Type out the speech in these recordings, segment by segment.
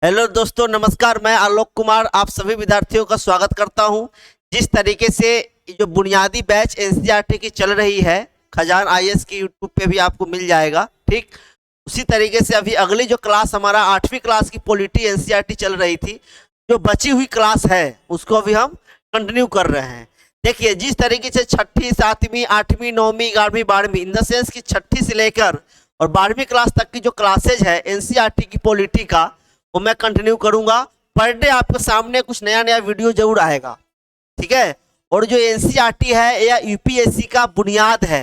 Hello दोस्तों, नमस्कार। मैं आलोक कुमार आप सभी विद्यार्थियों का स्वागत करता हूं। जिस तरीके से जो बुनियादी बैच एनसीईआरटी की चल रही है, खजान आईएएस की यूट्यूब पे भी आपको मिल जाएगा। ठीक उसी तरीके से अभी अगली जो क्लास हमारा 8वीं क्लास की पॉलिटी एनसीईआरटी चल रही थी, जो बची हुई क्लास है उसको अभी हम कंटिन्यू कर रहे हैं। देखिए, जिस तरीके से 6ठी 7वीं 8वीं 9वीं 11वीं 12वीं इन द सेंस की 6ठी से लेकर और 12वीं क्लास तक की जो क्लासेज है एनसीईआरटी की पॉलिटी का, वो मैं कंटिन्यू करूंगा। पर डे आपके सामने कुछ नया नया वीडियो जरूर आएगा, ठीक है। और जो एनसीईआरटी है यह यूपीएससी का बुनियाद है।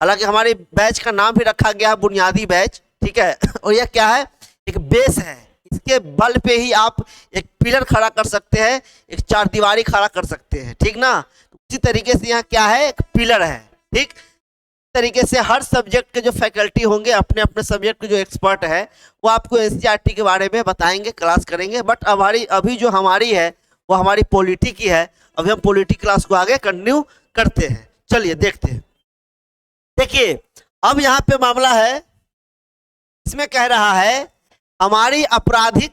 हालांकि हमारे बैच का नाम भी रखा गया है बुनियादी बैच, ठीक है। और यह क्या है? एक बेस है। इसके बल पे ही आप एक पिलर खड़ा कर सकते हैं, एक चारदीवारी खड़ा कर सकते हैं, ठीक ना। उसी तरीके से यहाँ क्या है? एक पिलर है, ठीक। तरीके से हर सब्जेक्ट के जो फैकल्टी होंगे, अपने अपने सब्जेक्ट के जो एक्सपर्ट है, वो आपको एनसीईआरटी के बारे में बताएंगे, क्लास करेंगे। बट अभी जो हमारी है वो हमारी पॉलिटी की है। अभी हम पॉलिटी क्लास को आगे कंटिन्यू करते हैं। चलिए देखते हैं। देखिए, अब यहाँ पे मामला है, इसमें कह रहा है हमारी आपराधिक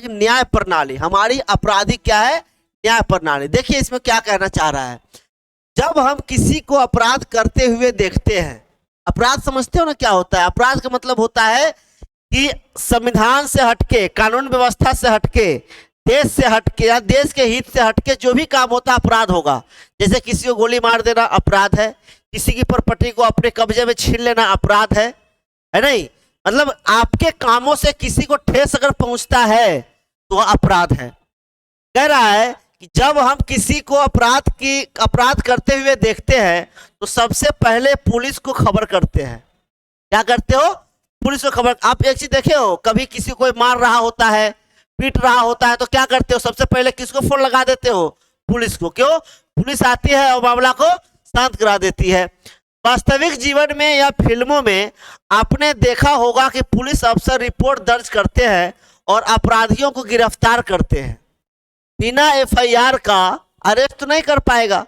न्याय प्रणाली। हमारी आपराधिक क्या है? न्याय प्रणाली। देखिए इसमें क्या कहना चाह रहा है। जब हम किसी को अपराध करते हुए देखते हैं, अपराध समझते हो ना क्या होता है? अपराध का मतलब होता है कि संविधान से हटके, कानून व्यवस्था से हटके, देश से हटके या देश के हित से हटके जो भी काम होता है अपराध होगा। जैसे किसी को गोली मार देना अपराध है, किसी की प्रॉपर्टी को अपने कब्जे में छीन लेना अपराध है नहीं? मतलब आपके कामों से किसी को ठेस अगर पहुंचता है तो अपराध है। कह रहा है जब हम किसी को अपराध करते हुए देखते हैं तो सबसे पहले पुलिस को खबर करते हैं। क्या करते हो? पुलिस को खबर। आप एक चीज देखे हो, कभी किसी को कोई मार रहा होता है, पीट रहा होता है, तो क्या करते हो? सबसे पहले किसको फोन लगा देते हो? पुलिस को। क्यों? पुलिस आती है और मामला को शांत करा देती है। वास्तविक जीवन में या फिल्मों में आपने देखा होगा कि पुलिस अफसर रिपोर्ट दर्ज करते हैं और अपराधियों को गिरफ्तार करते हैं। बिना एफआईआर का अरेस्ट तो नहीं कर पाएगा,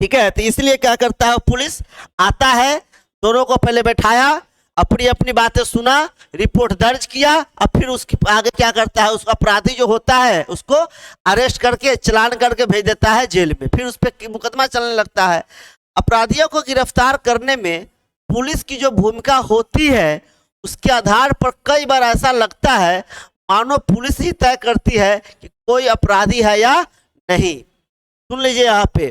ठीक है। तो इसलिए क्या करता है? पुलिस आता है, दोनों को पहले बैठाया, अपनी अपनी बातें सुना, रिपोर्ट दर्ज किया, और फिर उसके आगे क्या करता है? उस अपराधी जो होता है उसको अरेस्ट करके चालान करके भेज देता है जेल में। फिर उस पर मुकदमा चलने लगता है। अपराधियों को गिरफ्तार करने में पुलिस की जो भूमिका होती है, उसके आधार पर कई बार ऐसा लगता है मानो पुलिस ही तय करती है कि कोई अपराधी है या नहीं। सुन लीजिए, यहाँ पे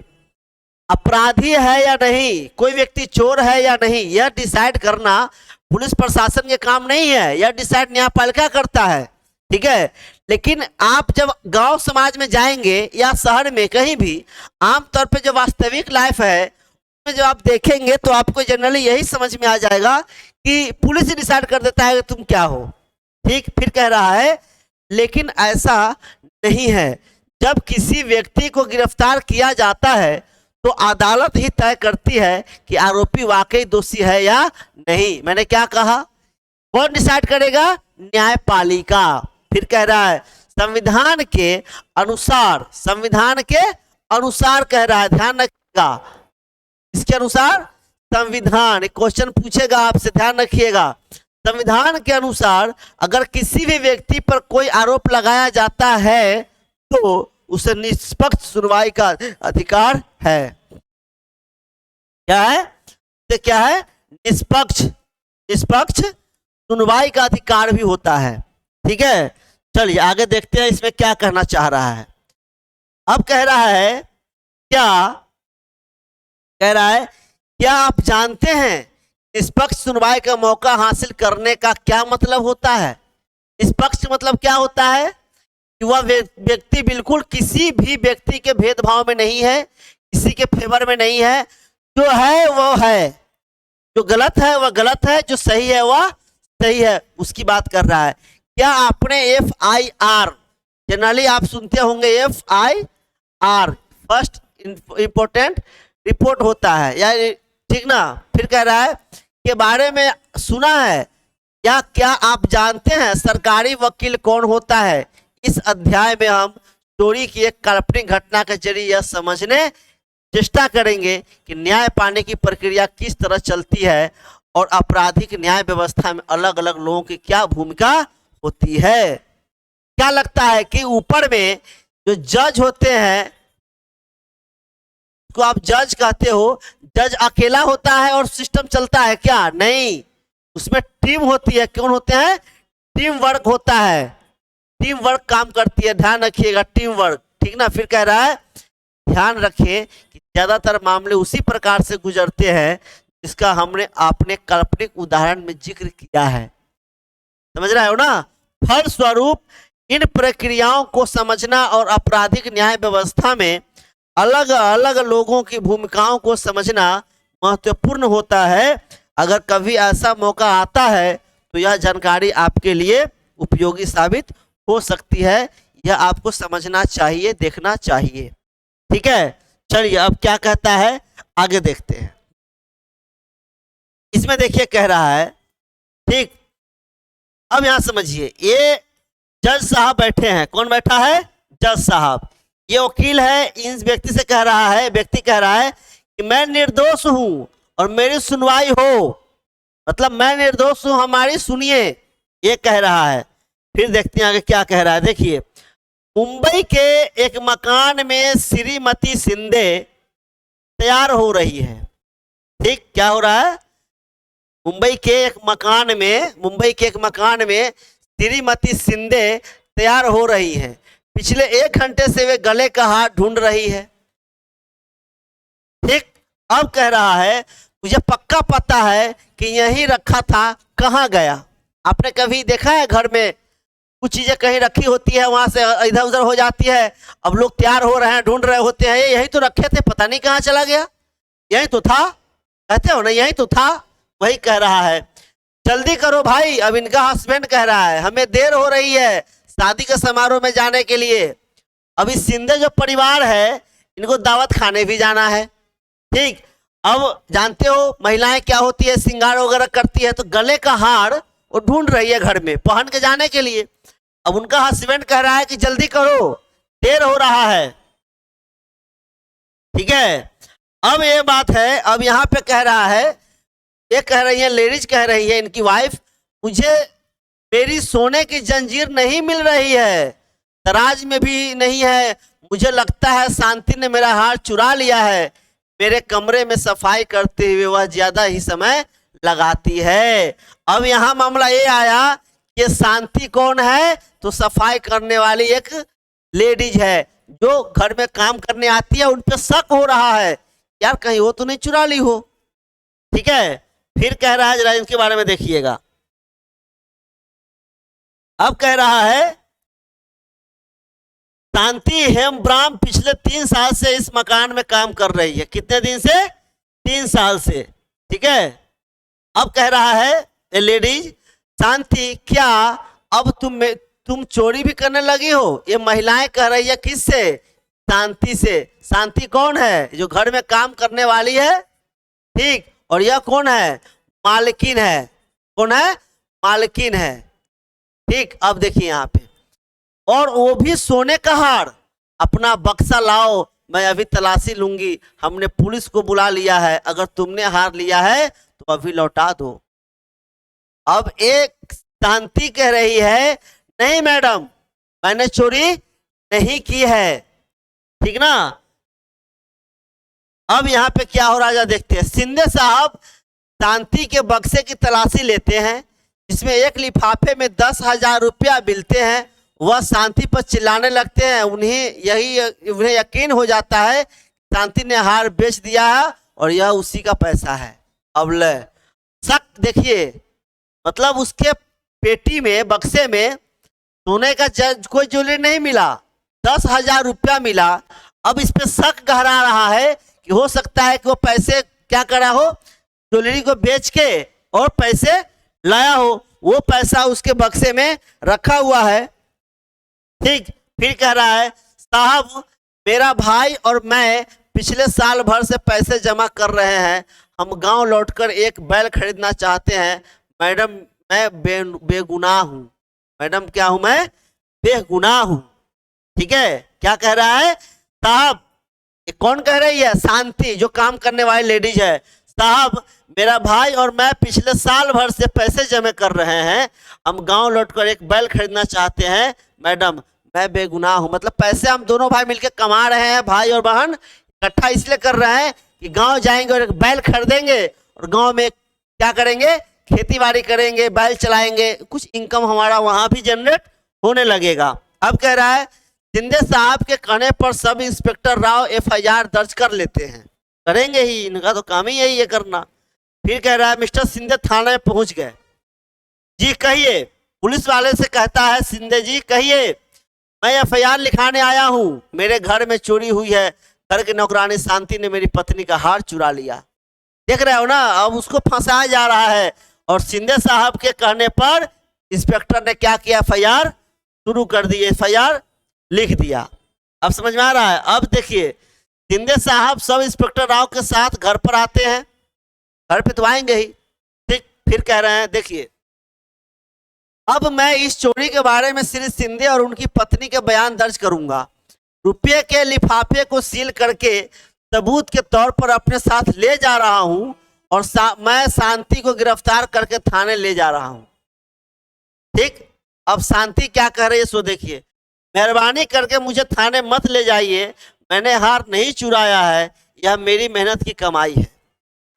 अपराधी है या नहीं, कोई व्यक्ति चोर है या नहीं, यह डिसाइड करना पुलिस प्रशासन के काम नहीं है। यह डिसाइड न्यायपालिका करता है, ठीक है। लेकिन आप जब गांव समाज में जाएंगे या शहर में कहीं भी, आमतौर पे जो वास्तविक लाइफ है उसमें जब आप देखेंगे तो आपको जनरली यही समझ में आ जाएगा कि पुलिस ही डिसाइड कर देता है कि तुम क्या हो, ठीक। फिर कह रहा है लेकिन ऐसा नहीं है। जब किसी व्यक्ति को गिरफ्तार किया जाता है तो अदालत ही तय करती है कि आरोपी वाकई दोषी है या नहीं। मैंने क्या कहा? कौन डिसाइड करेगा? न्यायपालिका। फिर कह रहा है संविधान के अनुसार, संविधान के अनुसार कह रहा है, ध्यान रखिएगा। इसके अनुसार संविधान, क्वेश्चन पूछेगा आपसे, ध्यान रखिएगा। संविधान के अनुसार अगर किसी भी व्यक्ति पर कोई आरोप लगाया जाता है तो उसे निष्पक्ष सुनवाई का अधिकार है। क्या है? तो क्या है? निष्पक्ष सुनवाई का अधिकार भी होता है, ठीक है। चलिए आगे देखते हैं इसमें क्या कहना चाह रहा है। अब कह रहा है क्या आप जानते हैं निष्पक्ष सुनवाई का मौका हासिल करने का क्या मतलब होता है? निष्पक्ष मतलब क्या होता है? कि वह व्यक्ति बिल्कुल किसी भी व्यक्ति के भेदभाव में नहीं है, किसी के फेवर में नहीं है। जो है वो है, जो गलत है वह गलत है, जो सही है वह सही है, उसकी बात कर रहा है। क्या आपने FIR, जनरली आप सुनते होंगे FIR, फर्स्ट इंपोर्टेंट रिपोर्ट होता है या, ठीक ना। फिर कह रहा है के बारे में सुना है या क्या आप जानते हैं सरकारी वकील कौन होता है? इस अध्याय में हम चोरी की एक काल्पनिक घटना के जरिए यह समझने चेष्टा करेंगे कि न्याय पाने की प्रक्रिया किस तरह चलती है और आपराधिक न्याय व्यवस्था में अलग अलग लोगों की क्या भूमिका होती है। क्या लगता है कि ऊपर में जो जज होते हैं को आप जज कहते हो, जज अकेला होता है और सिस्टम चलता है क्या? नहीं, उसमें टीम होती है। कौन होते हैं? टीम वर्क होता है, टीम वर्क काम करती है, ध्यान रखिएगा, टीम वर्क, ठीक ना। फिर कह रहा है ध्यान रखें कि ज्यादातर मामले उसी प्रकार से गुजरते हैं जिसका हमने आपने काल्पनिक उदाहरण में जिक्र किया है। समझ रहे हो ना? फलस्वरूप इन प्रक्रियाओं को समझना और आपराधिक न्याय व्यवस्था में अलग अलग लोगों की भूमिकाओं को समझना महत्वपूर्ण होता है। अगर कभी ऐसा मौका आता है तो यह जानकारी आपके लिए उपयोगी साबित हो सकती है। यह आपको समझना चाहिए, देखना चाहिए। ठीक है, चलिए अब क्या कहता है आगे देखते हैं। इसमें देखिए कह रहा है, ठीक, अब यहां समझिए, ये जज साहब बैठे हैं। कौन बैठा है? जज साहब। ये वकील है, इस व्यक्ति से कह रहा है, व्यक्ति कह रहा है कि मैं निर्दोष हूं और मेरी सुनवाई हो, मतलब मैं निर्दोष हूं, हमारी सुनिए, ये कह रहा है। फिर देखते हैं आगे क्या कह रहा है। देखिए, मुंबई के एक मकान में श्रीमती शिंदे तैयार हो रही है। ठीक, क्या हो रहा है? मुंबई के एक मकान में श्रीमती शिंदे तैयार हो रही है। पिछले 1 घंटे से वे गले का हार ढूंढ रही है। ठीक, अब कह रहा है मुझे पक्का पता है कि यहीं रखा था, कहाँ गया? आपने कभी देखा है घर में कुछ चीजें कहीं रखी होती है, वहां से इधर उधर हो जाती है, अब लोग तैयार हो रहे हैं, ढूंढ रहे होते हैं, यही तो रखे थे, पता नहीं कहाँ चला गया, यही तो था, कहते हो ना, यही तो था। वही कह रहा है, जल्दी करो भाई। अब इनका हस्बैंड कह रहा है हमें देर हो रही है शादी के समारोह में जाने के लिए। अभी शिंदे जो परिवार है इनको दावत खाने भी जाना है। ठीक, अब जानते हो महिलाएं क्या होती है, श्रृंगार वगैरह करती है, तो गले का हार वो ढूंढ रही है घर में पहन के जाने के लिए। अब उनका हस्बैंड कह रहा है कि जल्दी करो, देर हो रहा है। ठीक है, अब ये बात है, अब यहाँ पे कह रहा है, ये कह रही है, लेडीज कह रही है, इनकी वाइफ, मुझे मेरी सोने की जंजीर नहीं मिल रही है, दराज में भी नहीं है, मुझे लगता है शांति ने मेरा हार चुरा लिया है। मेरे कमरे में सफाई करते हुए वह ज्यादा ही समय लगाती है। अब यहाँ मामला ये आया कि शांति कौन है? तो सफाई करने वाली एक लेडीज है जो घर में काम करने आती है। उन पे शक हो रहा है, यार कहीं वो तो नहीं चुरा ली हो। ठीक है, फिर कह रहा है, जरा इनके बारे में देखिएगा। अब कह रहा है, शांति हेमब्राम पिछले 3 साल से इस मकान में काम कर रही है। कितने दिन से? 3 साल से। ठीक है, अब कह रहा है लेडीज, शांति क्या अब तुम चोरी भी करने लगी हो? ये महिलाएं कह रही है, किससे? शांति से। शांति कौन है? जो घर में काम करने वाली है। ठीक, और यह कौन है? मालकिन है। कौन है? मालकिन है। ठीक, अब देखिए यहाँ पे, और वो भी सोने का हार। अपना बक्सा लाओ, मैं अभी तलाशी लूंगी, हमने पुलिस को बुला लिया है, अगर तुमने हार लिया है तो अभी लौटा दो। अब एक शांति कह रही है, नहीं मैडम, मैंने चोरी नहीं की है। ठीक ना। अब यहाँ पे क्या हो रहा है देखते हैं। शिंदे साहब शांति के बक्से की तलाशी लेते हैं, जिसमें एक लिफाफे में 10,000 रुपया मिलते हैं। वह शांति पर चिल्लाने लगते हैं। उन्हें यकीन हो जाता है शांति ने हार बेच दिया है और यह उसी का पैसा है। अब ले शक देखिए, मतलब उसके पेटी में, बक्से में सोने का कोई ज्वेलरी नहीं मिला, 10,000 रुपया मिला। अब इस पे शक गहरा रहा है कि हो सकता है कि वो पैसे क्या करा हो, ज्वेलरी को बेच के और पैसे लाया हो। वो पैसा उसके बक्से में रखा हुआ है। ठीक, फिर कह रहा है, साहब मेरा भाई और मैं पिछले साल भर से पैसे जमा कर रहे हैं, हम गांव लौटकर एक बैल खरीदना चाहते हैं। मैडम मैं बेगुनाह हूं। मैडम क्या हूं मैं? बेगुनाह हूं। ठीक है, क्या कह रहा है साहब? कौन कह रही है? शांति, जो काम करने वाली लेडीज है। साहब मेरा भाई और मैं पिछले साल भर से पैसे जमा कर रहे हैं, हम गांव लौटकर एक बैल खरीदना चाहते हैं। मैडम मैं बेगुनाह हूं, मतलब पैसे हम दोनों भाई मिलकर कमा रहे हैं, भाई और बहन इकट्ठा इसलिए कर रहे हैं कि गांव जाएंगे और एक बैल खरीदेंगे और गांव में क्या करेंगे, खेती बाड़ी करेंगे, बैल चलाएंगे, कुछ इनकम हमारा वहां भी जनरेट होने लगेगा। अब कह रहा है शिंदे साहब के कहने पर सब इंस्पेक्टर राव एफआईआर दर्ज कर लेते हैं, करेंगे ही, इनका तो काम ही यही है करना। फिर कह रहा है मिस्टर शिंदे थाने में पहुंच गए। जी कहिए, पुलिस वाले से कहता है शिंदे जी कहिए, मैं एफआईआर लिखाने आया हूं, मेरे घर में चोरी हुई है, घर की नौकरानी शांति ने मेरी पत्नी का हार चुरा लिया। देख रहे हो ना, अब उसको फंसाया जा रहा है और शिंदे साहब के कहने पर इंस्पेक्टर ने क्या किया, एफआईआर शुरू कर दी, एफआईआर लिख दिया। अब समझ में आ रहा है। अब देखिए शिंदे साहब सब इंस्पेक्टर राव के साथ घर पर आते हैं, घर पे तो आएंगे ही, ठीक। फिर कह रहे हैं देखिए अब मैं इस चोरी के बारे में श्री शिंदे और उनकी पत्नी के बयान दर्ज करूंगा, रुपये के लिफाफे को सील करके सबूत के तौर पर अपने साथ ले जा रहा हूं और मैं शांति को गिरफ्तार करके थाने ले जा रहा हूं। ठीक, अब शांति क्या कह रही है सो देखिए, मेहरबानी करके मुझे थाने मत ले जाइए, मैंने हार नहीं चुराया है, यह मेरी मेहनत की कमाई है।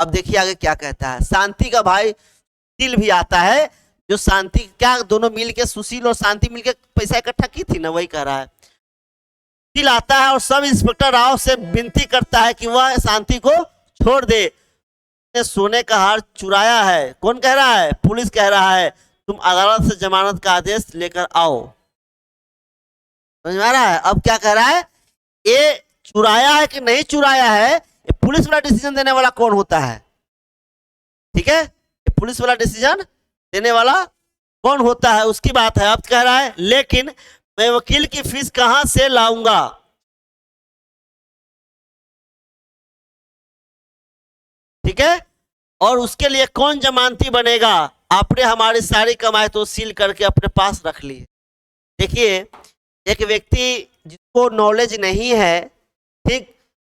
अब देखिए आगे क्या कहता है, शांति का भाई सुशील भी आता है, जो शांति क्या दोनों मिलके, सुशील और शांति मिलके पैसा इकट्ठा की थी ना, वही कह रहा है। सुशील आता है और सब इंस्पेक्टर राव से विनती करता है कि वह शांति को छोड़ दे, सोने का हार चुराया है। कौन कह रहा है, पुलिस कह रहा है, तुम अदालत से जमानत का आदेश लेकर आओ। समझ में आ रहा है। अब क्या कह रहा है, ये चुराया है कि नहीं चुराया है, ये पुलिस वाला डिसीजन देने वाला कौन होता है, ठीक है, ये पुलिस वाला डिसीजन देने वाला कौन होता है उसकी बात है। अब कह रहा है लेकिन मैं वकील की फीस कहां से लाऊंगा, ठीक है, और उसके लिए कौन जमानती बनेगा, आपने हमारी सारी कमाई तो सील करके अपने पास रख ली। देखिए एक व्यक्ति जिसको नॉलेज नहीं है, ठीक,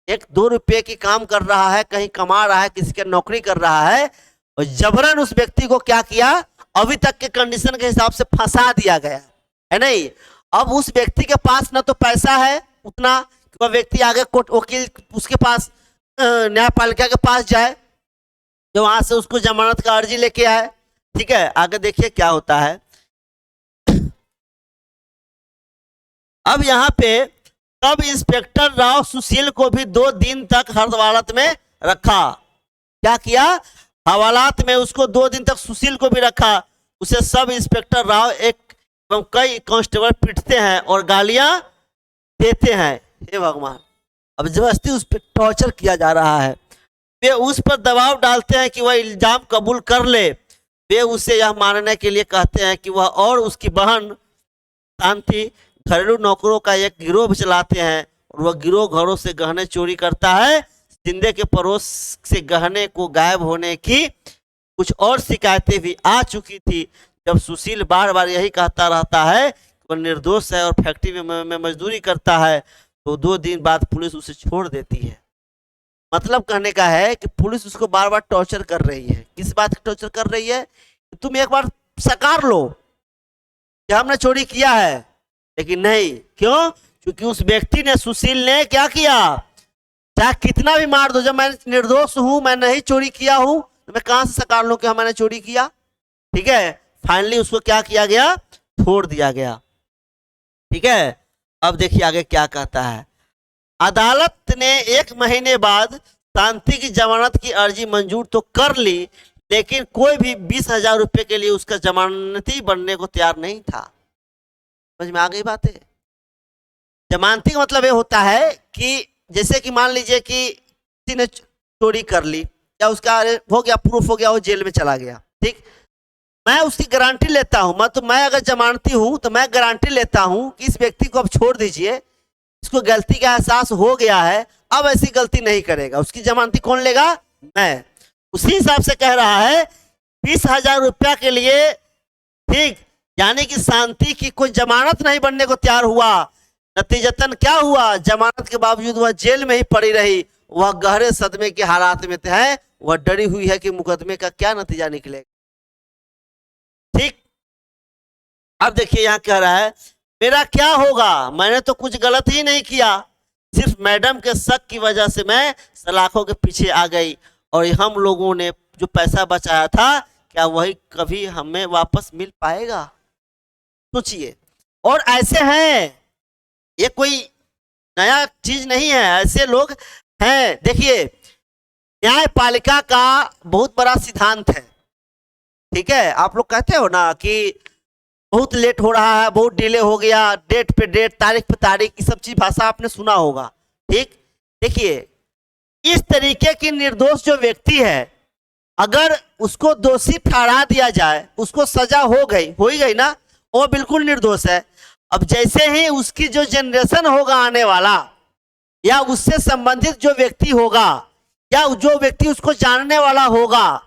1-2 रुपये की काम कर रहा है, कहीं कमा रहा है, किसी की नौकरी कर रहा है, और जबरन उस व्यक्ति को क्या किया, अभी तक के कंडीशन के हिसाब से फंसा दिया गया है नहीं। अब उस व्यक्ति के पास ना तो पैसा है उतना कि वह व्यक्ति आगे कोर्ट वकील उसके पास न्यायपालिका के पास जाए, जो वहां से उसको जमानत का अर्जी लेके आए। ठीक है, आगे देखिए क्या होता है। अब यहाँ पे तब इंस्पेक्टर राव सुशील को भी 2 दिन तक हवालात में रखा। क्या किया, हवालात में उसको 2 दिन तक सुशील को भी रखा। उसे सब इंस्पेक्टर राव एक एवं कई कांस्टेबल पीटते हैं और गालियां देते हैं। हे भगवान, अब जबरदस्ती उस पर टॉर्चर किया जा रहा है। वे उस पर दबाव डालते हैं कि वह इल्जाम कबूल कर ले। वे उसे यह मानने के लिए कहते हैं कि वह और उसकी बहन शांति घरेलू नौकरों का एक गिरोह चलाते हैं और वह गिरोह घरों से गहने चोरी करता है। शिंदे के पड़ोस से गहने को गायब होने की कुछ और शिकायतें भी आ चुकी थी। जब सुशील बार बार यही कहता रहता है कि वह निर्दोष है और फैक्ट्री में मजदूरी करता है, तो 2 दिन बाद पुलिस उसे छोड़ देती है। मतलब कहने का है कि पुलिस उसको बार बार टॉर्चर कर रही है। किस बात की टॉर्चर कर रही है, तुम एक बार स्वीकार लो कि हमने चोरी किया है, लेकिन नहीं। क्यों, क्योंकि उस व्यक्ति ने, सुशील ने क्या किया, चाहे कितना भी मार दो, जब मैं निर्दोष हूं, मैं नहीं चोरी किया हूं, तो मैं कहां से स्वीकार लूं कि मैंने चोरी किया। ठीक है, फाइनली उसको क्या किया गया, छोड़ दिया गया। ठीक है, अब देखिए आगे क्या कहता है। अदालत ने 1 महीने बाद शांति की जमानत की अर्जी मंजूर तो कर ली, लेकिन कोई भी 20,000 रुपए के लिए उसका जमानती बनने को तैयार नहीं था। समझ में आ गई बात है। जमानती का मतलब ये होता है कि जैसे कि मान लीजिए कि किसी ने चोरी कर ली या उसका हो गया, प्रूफ हो गया, वो जेल में चला गया। ठीक, मैं उसकी गारंटी लेता हूं, मैं अगर जमानती हूं तो मैं गारंटी लेता हूं कि इस व्यक्ति को अब छोड़ दीजिए, इसको गलती का एहसास हो गया है, अब ऐसी गलती नहीं करेगा। उसकी जमानती कौन लेगा, मैं। उसी हिसाब से कह रहा है 20,000 रुपया के लिए, ठीक, यानी कि शांति की कोई जमानत नहीं बनने को तैयार हुआ। नतीजतन क्या हुआ, जमानत के बावजूद वह जेल में ही पड़ी रही वह गहरे सदमे के हालात में है, वह डरी हुई है कि मुकदमे का क्या नतीजा निकलेगा। ठीक, अब देखिए यहां कह रहा है मेरा क्या होगा, मैंने तो कुछ गलत ही नहीं किया, सिर्फ मैडम के शक की वजह से मैं सलाखों के पीछे आ गई और हम लोगों ने जो पैसा बचाया था क्या वही कभी हमें वापस मिल पाएगा। सोचिए, और ऐसे हैं, ये कोई नया चीज नहीं है, ऐसे लोग हैं। देखिए न्यायपालिका का बहुत बड़ा सिद्धांत है, ठीक है। आप लोग कहते हो ना कि बहुत लेट हो रहा है, बहुत डिले हो गया, डेट पे डेट, तारीख पे तारीख, ये सब चीज भाषा आपने सुना होगा। ठीक, देखिए इस तरीके की निर्दोष जो व्यक्ति है, अगर उसको दोषी ठहरा दिया जाए, उसको सजा हो ही गई ना, वो बिल्कुल निर्दोष है। अब जैसे ही उसकी जो जनरेशन होगा आने वाला, या उससे संबंधित जो व्यक्ति होगा, या जो व्यक्ति उसको जानने वाला होगा,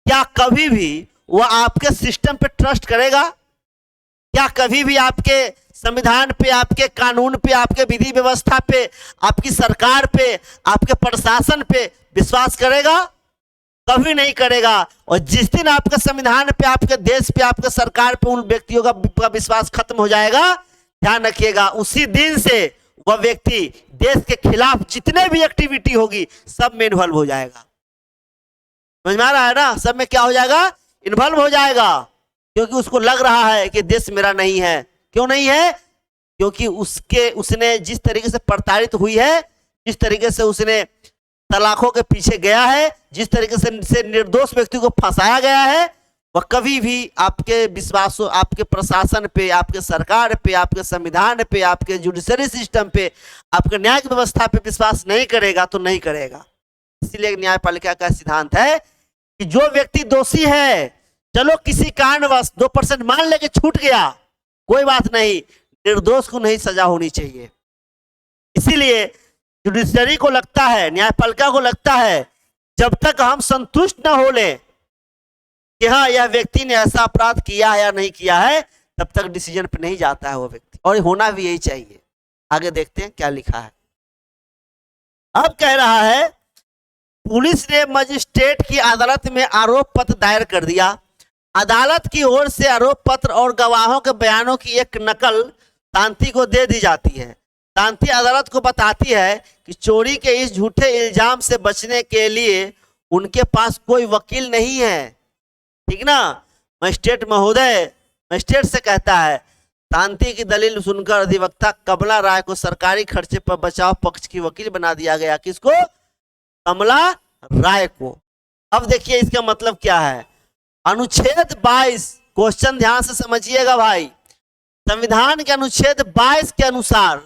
क्या कभी भी वह आपके सिस्टम पे ट्रस्ट करेगा? क्या कभी भी आपके संविधान पे, आपके कानून पे, आपके विधि व्यवस्था पे, आपकी सरकार पे, आपके प्रशासन पे विश्वास करेगा? कभी नहीं करेगा। और जिस दिन आपके संविधान पे, आपके देश पे, आपके सरकार पे उन व्यक्तियों का विश्वास खत्म हो जाएगा, ध्यान रखिएगा, उसी दिन से वह व्यक्ति देश के खिलाफ जितने भी एक्टिविटी होगी सब में इन्वॉल्व हो जाएगा। समझ में आ रहा है ना? सब में क्या हो जाएगा? इन्वॉल्व हो जाएगा, क्योंकि उसको लग रहा है कि देश मेरा नहीं है। क्यों नहीं है? क्योंकि उसने जिस तरीके से प्रताड़ित हुई है, जिस तरीके से उसने तलाकों के पीछे गया है, जिस तरीके से निर्दोष व्यक्ति को फंसाया गया है, वह कभी भी आपके विश्वासों, आपके प्रशासन पे, आपके सरकार पे, आपके संविधान पे, आपके जुडिशरी सिस्टम पे, आपके न्यायिक व्यवस्था पे विश्वास नहीं करेगा तो नहीं करेगा। इसीलिए न्यायपालिका का सिद्धांत है कि जो व्यक्ति दोषी है, चलो किसी कारणवश 2% मान लेके छूट गया, कोई बात नहीं, निर्दोष को नहीं सजा होनी चाहिए। इसीलिए जुडिशरी को लगता है, न्यायपालिका को लगता है, जब तक हम संतुष्ट न हो ले कि हाँ यह व्यक्ति ने ऐसा अपराध किया है या नहीं किया है, तब तक डिसीजन पे नहीं जाता है वो व्यक्ति, और होना भी यही चाहिए। आगे देखते हैं क्या लिखा है। अब कह रहा है पुलिस ने मजिस्ट्रेट की अदालत में आरोप पत्र दायर कर दिया। अदालत की ओर से आरोप पत्र और गवाहों के बयानों की एक नकल शांति को दे दी जाती है। शांति अदालत को बताती है कि चोरी के इस झूठे इल्जाम से बचने के लिए उनके पास कोई वकील नहीं है। ठीक ना? मजिस्ट्रेट महोदय मजिस्ट्रेट से कहता है, शांति की दलील सुनकर अधिवक्ता कमला राय को सरकारी खर्चे पर बचाव पक्ष की वकील बना दिया गया। किसको? कमला राय को। अब देखिए इसका मतलब क्या है। अनुच्छेद 22, क्वेश्चन ध्यान से समझिएगा भाई, संविधान के अनुच्छेद 22 के अनुसार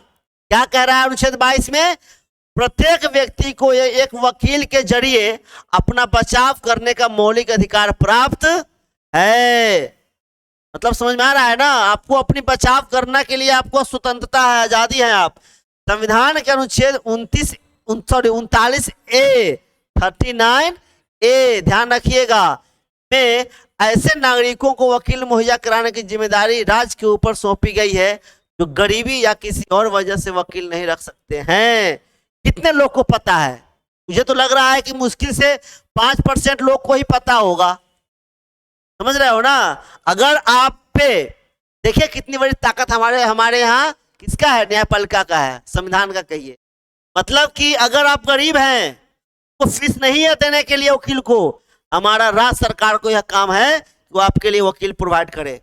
क्या कह रहा है? अनुच्छेद 22 में प्रत्येक व्यक्ति को एक वकील के जरिए अपना बचाव करने का मौलिक अधिकार प्राप्त है। मतलब समझ में आ रहा है ना? आपको अपनी बचाव करने के लिए आपको स्वतंत्रता है, आजादी है। आप संविधान के अनुच्छेद 39A ध्यान रखिएगा में ऐसे नागरिकों को वकील मुहैया कराने की जिम्मेदारी राज्य के ऊपर सौंपी गई है जो गरीबी या किसी और वजह से वकील नहीं रख सकते हैं। कितने लोग को पता है? मुझे तो लग रहा है कि मुश्किल से 5% लोग को ही पता होगा। समझ रहे हो ना? अगर आप पे देखिए कितनी बड़ी ताकत हमारे यहाँ किसका है? न्यायपालिका का है, संविधान का कहिए। मतलब कि अगर आप गरीब हैं तो फीस नहीं है देने के लिए वकील को, हमारा राज्य सरकार को यह काम है वो आपके लिए वकील प्रोवाइड करे।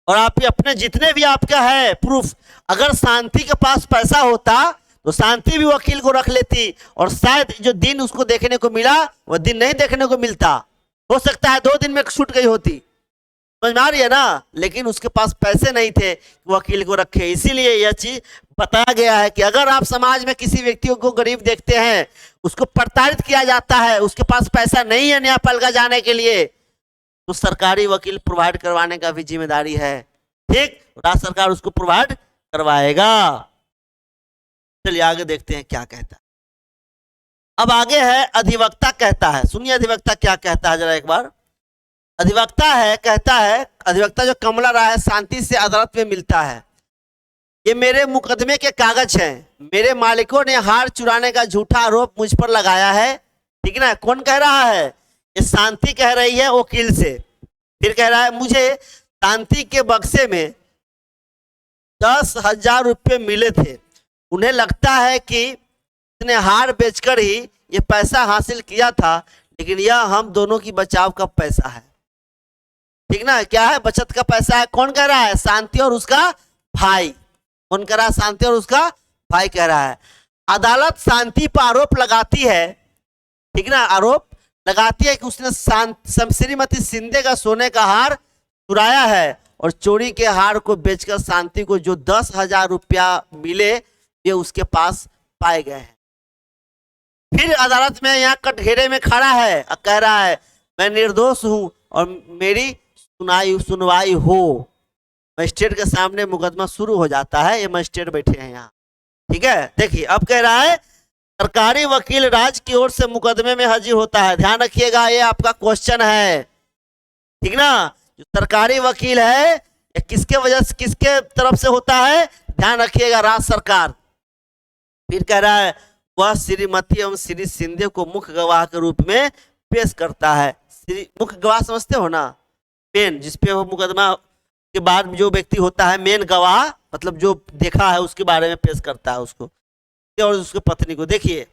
और आप अपने जितने भी आपका है प्रूफ, अगर शांति के पास पैसा होता तो शांति भी वकील को रख लेती, और शायद जो दिन उसको देखने को मिला वह दिन नहीं देखने को मिलता। हो सकता है 2 दिन में छूट गई होती। समझ में आ रही है ना? लेकिन उसके पास पैसे नहीं थे वकील को रखे। इसीलिए यह चीज बताया गया है कि अगर आप समाज में किसी व्यक्ति को गरीब देखते हैं, उसको प्रताड़ित किया जाता है, उसके पास पैसा नहीं है न्यायपालिका जाने के लिए, तो सरकारी वकील प्रोवाइड करवाने का भी जिम्मेदारी है। ठीक, राज्य सरकार उसको प्रोवाइड करवाएगा। चलिए आगे देखते हैं क्या कहता है। अब आगे है अधिवक्ता कहता है। सुनिए अधिवक्ता क्या कहता है जरा एक बार। अधिवक्ता है, कहता है, अधिवक्ता जो कमला राय है शांति से अदालत में मिलता है। ये मेरे मुकदमे के कागज हैं, मेरे मालिकों ने हार चुराने का झूठा आरोप मुझ पर लगाया है। ठीक ना, कौन कह रहा है? ये शांति कह रही है वकील से। फिर कह रहा है मुझे शांति के बक्से में 10,000 रुपये मिले थे, उन्हें लगता है कि इसने हार बेचकर ही ये पैसा हासिल किया था, लेकिन यह हम दोनों की बचाव का पैसा है। ठीक ना, क्या है? बचत का पैसा है। कौन कह रहा है? शांति और उसका भाई। कौन कह रहा है? शांति और उसका भाई कह रहा है। अदालत शांति पर आरोप लगाती है, ठीक ना, आरोप लगाती है कि उसने श्रीमती शिंदे का सोने का हार चुराया है और चोरी के हार को बेचकर शांति को जो 10,000 रुपया मिले ये उसके पास पाए गए हैं। फिर अदालत में यहाँ कटघरे में खड़ा है और कह रहा है मैं निर्दोष हूं और मेरी सुनवाई हो। मजिस्ट्रेट के सामने मुकदमा शुरू हो जाता है। ये मजिस्ट्रेट बैठे हैं यहाँ। ठीक है, देखिए अब कह रहा है सरकारी वकील राज्य की ओर से मुकदमे में हाजिर होता है। ध्यान रखिएगा, ये आपका क्वेश्चन है। ठीक ना, जो सरकारी वकील है ये किसके वजह से, किसके तरफ से होता है? ध्यान रखिएगा, राज्य सरकार। फिर कह रहा है वह श्रीमती एवं श्री शिंदे को मुख्य गवाह के रूप में पेश करता है। मुख्य गवाह समझते हो ना, मेन, जिसपे वो मुकदमा के बाद जो व्यक्ति होता है मेन गवाह, मतलब जो देखा है उसके बारे में पेश करता है उसको और उसकी पत्नी को। देखिए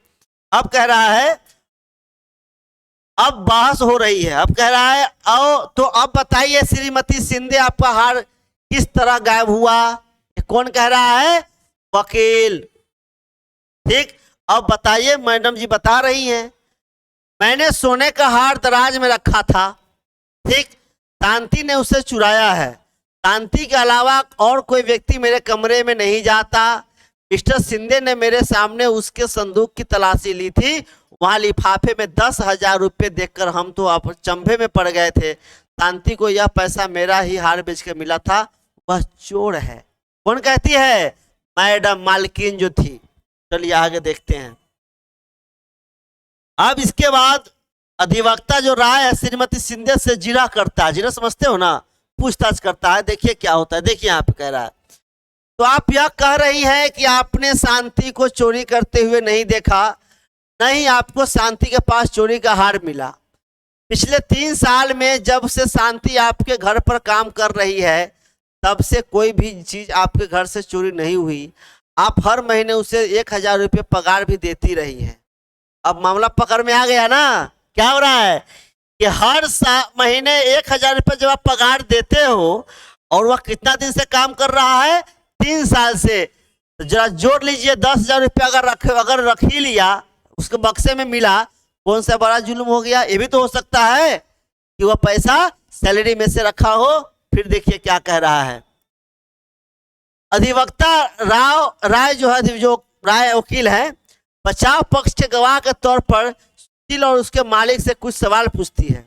अब कह रहा है, अब बहस हो रही है। अब कह रहा है आओ तो अब बताइए श्रीमती शिंदे आपका हार किस तरह गायब हुआ? कौन कह रहा है? वकील। ठीक, अब बताइए। मैडम जी बता रही हैं मैंने सोने का हार दराज में रखा था। ठीक, शांति ने उसे चुराया है। शांति के अलावा और कोई व्यक्ति मेरे कमरे में नहीं जाता। मिस्टर शिंदे ने मेरे सामने उसके संदूक की तलाशी ली थी, वहां लिफाफे में 10,000 रुपये देखकर हम तो आप चंभे में पड़ गए थे। शांति को यह पैसा मेरा ही हार बेच के मिला था, वह चोर है। कौन कहती है? मैडम मालकिन जो थी। चलिए आगे देखते हैं। अब इसके बाद अधिवक्ता जो राय है श्रीमती शिंदे से जिरा करता है। जिरा समझते हो ना, पूछताछ करता है। देखिए क्या होता है, देखिए यहाँ पे कह रहा है तो आप यह कह रही हैं कि आपने शांति को चोरी करते हुए नहीं देखा? नहीं, आपको शांति के पास चोरी का हार मिला। पिछले 3 साल में जब से शांति आपके घर पर काम कर रही है तब से कोई भी चीज आपके घर से चोरी नहीं हुई। आप हर महीने उसे 1,000 रुपये पगार भी देती रही हैं। अब मामला पकड़ में आ गया ना। क्या हो रहा है कि हर महीने 1,000 रुपये जब आप पगार देते हो और वह कितना दिन से काम कर रहा है? 3 साल से। तो जरा जोड़ लीजिए, 10,000 रुपया अगर रख ही लिया, उसके बक्से में मिला, कौन सा बड़ा जुल्म हो गया? ये भी तो हो सकता है कि वह पैसा सैलरी में से रखा हो। फिर देखिए क्या कह रहा है अधिवक्ता राय जो है, जो राय वकील है, बचाव पक्ष के गवाह के तौर पर सुशील और उसके मालिक से कुछ सवाल पूछती है।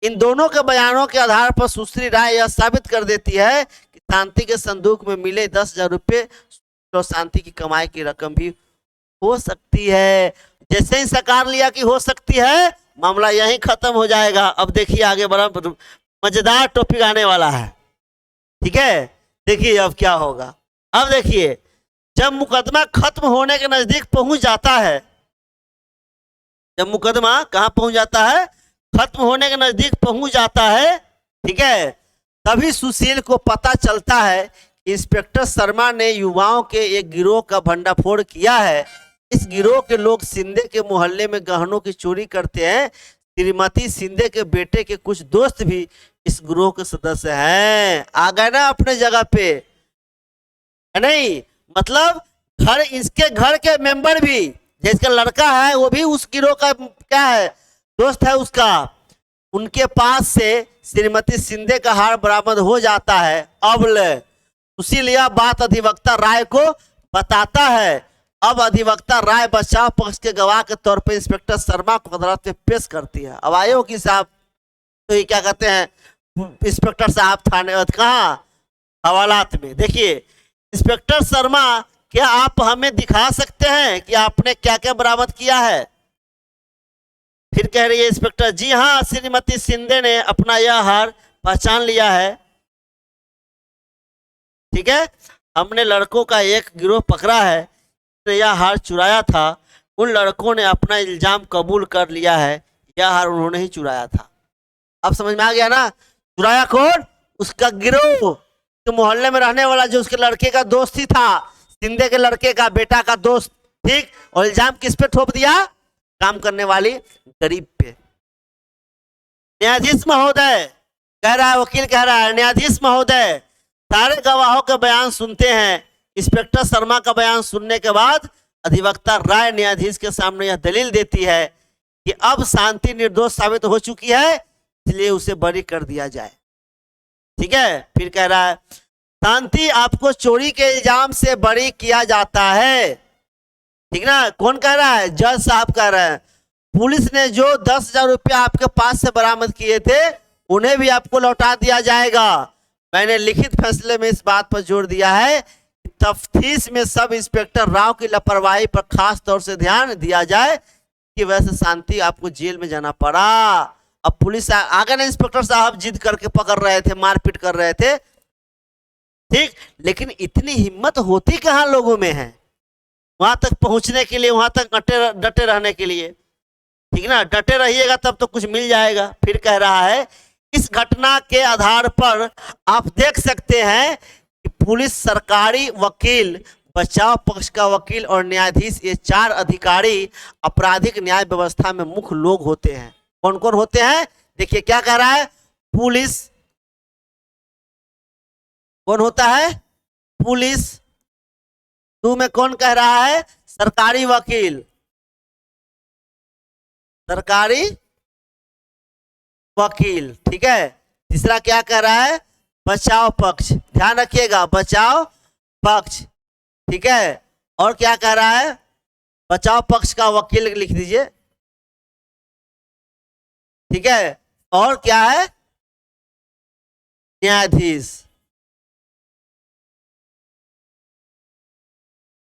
इन दोनों के बयानों के आधार पर सुश्री राय यह साबित कर देती है कि शांति के संदूक में मिले 10,000 रुपये और शांति की कमाई की रकम भी हो सकती है। जैसे ही सकार लिया कि हो सकती है, मामला यहीं खत्म हो जाएगा। अब देखिए आगे बड़ा मजेदार टॉपिक आने वाला है। ठीक है, देखिए अब क्या होगा। अब देखिए जब मुकदमा खत्म होने के नजदीक पहुंच जाता है, जब मुकदमा कहां पहुंच जाता है? खत्म होने के नजदीक पहुंच जाता है। ठीक है, तभी सुशील को पता चलता है कि इंस्पेक्टर शर्मा ने युवाओं के एक गिरोह का भंडाफोड़ किया है। इस गिरोह के लोग शिंदे के मोहल्ले में गहनों की चोरी करते हैं। श्रीमती शिंदे के बेटे के कुछ दोस्त भी इस गिरोह के सदस्य हैं। आ गए ना अपने जगह पे, है नहीं? मतलब घर, इसके घर के मेंबर भी, जिसका लड़का है वो भी उस गिरोह का क्या है? दोस्त है उसका। उनके पास से श्रीमती शिंदे का हार बरामद हो जाता है। अब सुशील यह बात अधिवक्ता राय को बताता है। अब अधिवक्ता राय बचाव पक्ष के गवाह के तौर पर इंस्पेक्टर शर्मा को अदालत में पेश करती है। अब आए हो कि साहब, तो ये क्या कहते हैं, इंस्पेक्टर साहब थाने कहाँ हवालात में। देखिए इंस्पेक्टर शर्मा, क्या आप हमें दिखा सकते हैं कि आपने क्या क्या बरामद किया है? फिर कह रही है इंस्पेक्टर, जी हाँ, श्रीमती शिंदे ने अपना यह हार पहचान लिया है। ठीक है, हमने लड़कों का एक गिरोह पकड़ा है जिसने यह हार चुराया था। उन लड़कों ने अपना इल्जाम कबूल कर लिया है, यह हार उन्होंने ही चुराया था। अब समझ में आ गया ना? चुराया कौन? उसका गिरोह, तो मोहल्ले में रहने वाला जो उसके लड़के का दोस्त ही था, शिंदे के लड़के का बेटा का दोस्त। ठीक, और इल्जाम किस पे थोप दिया? काम करने वाली गरीब पे। न्यायाधीश महोदय कह रहा है, वकील कह रहा है, न्यायाधीश महोदय सारे गवाहों के बयान सुनते हैं। इंस्पेक्टर शर्मा का बयान सुनने के बाद अधिवक्ता राय न्यायाधीश के सामने यह दलील देती है कि अब शांति निर्दोष साबित हो चुकी है, इसलिए उसे बरी कर दिया जाए। ठीक है, फिर कह रहा है, शांति आपको चोरी के इल्जाम से बरी किया जाता है। ठीक ना? कौन कह रहा है? जज साहब कह रहे हैं। पुलिस ने जो 10,000 रुपया आपके पास से बरामद किए थे उन्हें भी आपको लौटा दिया जाएगा। मैंने लिखित फैसले में इस बात पर जोर दिया है कि तफ्तीश में सब इंस्पेक्टर राव की लापरवाही पर खास तौर से ध्यान दिया जाए कि वैसे शांति आपको जेल में जाना पड़ा। अब पुलिस आगे ना, इंस्पेक्टर साहब जिद करके पकड़ रहे थे, मारपीट कर रहे थे। ठीक, लेकिन इतनी हिम्मत होती कहाँ लोगों में है वहां तक पहुंचने के लिए, वहां तक डटे रहने के लिए। ठीक ना? डटे रहिएगा तब तो कुछ मिल जाएगा। फिर कह रहा है, इस घटना के आधार पर आप देख सकते हैं कि पुलिस, सरकारी वकील, बचाव पक्ष का वकील और न्यायाधीश, ये 4 अधिकारी आपराधिक न्याय व्यवस्था में मुख्य लोग होते हैं। कौन कौन होते हैं? देखिए क्या कह रहा है। पुलिस कौन होता है? पुलिस। 2 में कौन कह रहा है? सरकारी वकील, सरकारी वकील। ठीक है, तीसरा क्या कह रहा है? बचाव पक्ष। ध्यान रखिएगा, बचाव पक्ष। ठीक है, और क्या कह रहा है? बचाव पक्ष का वकील लिख दीजिए। ठीक है, और क्या है? न्यायाधीश।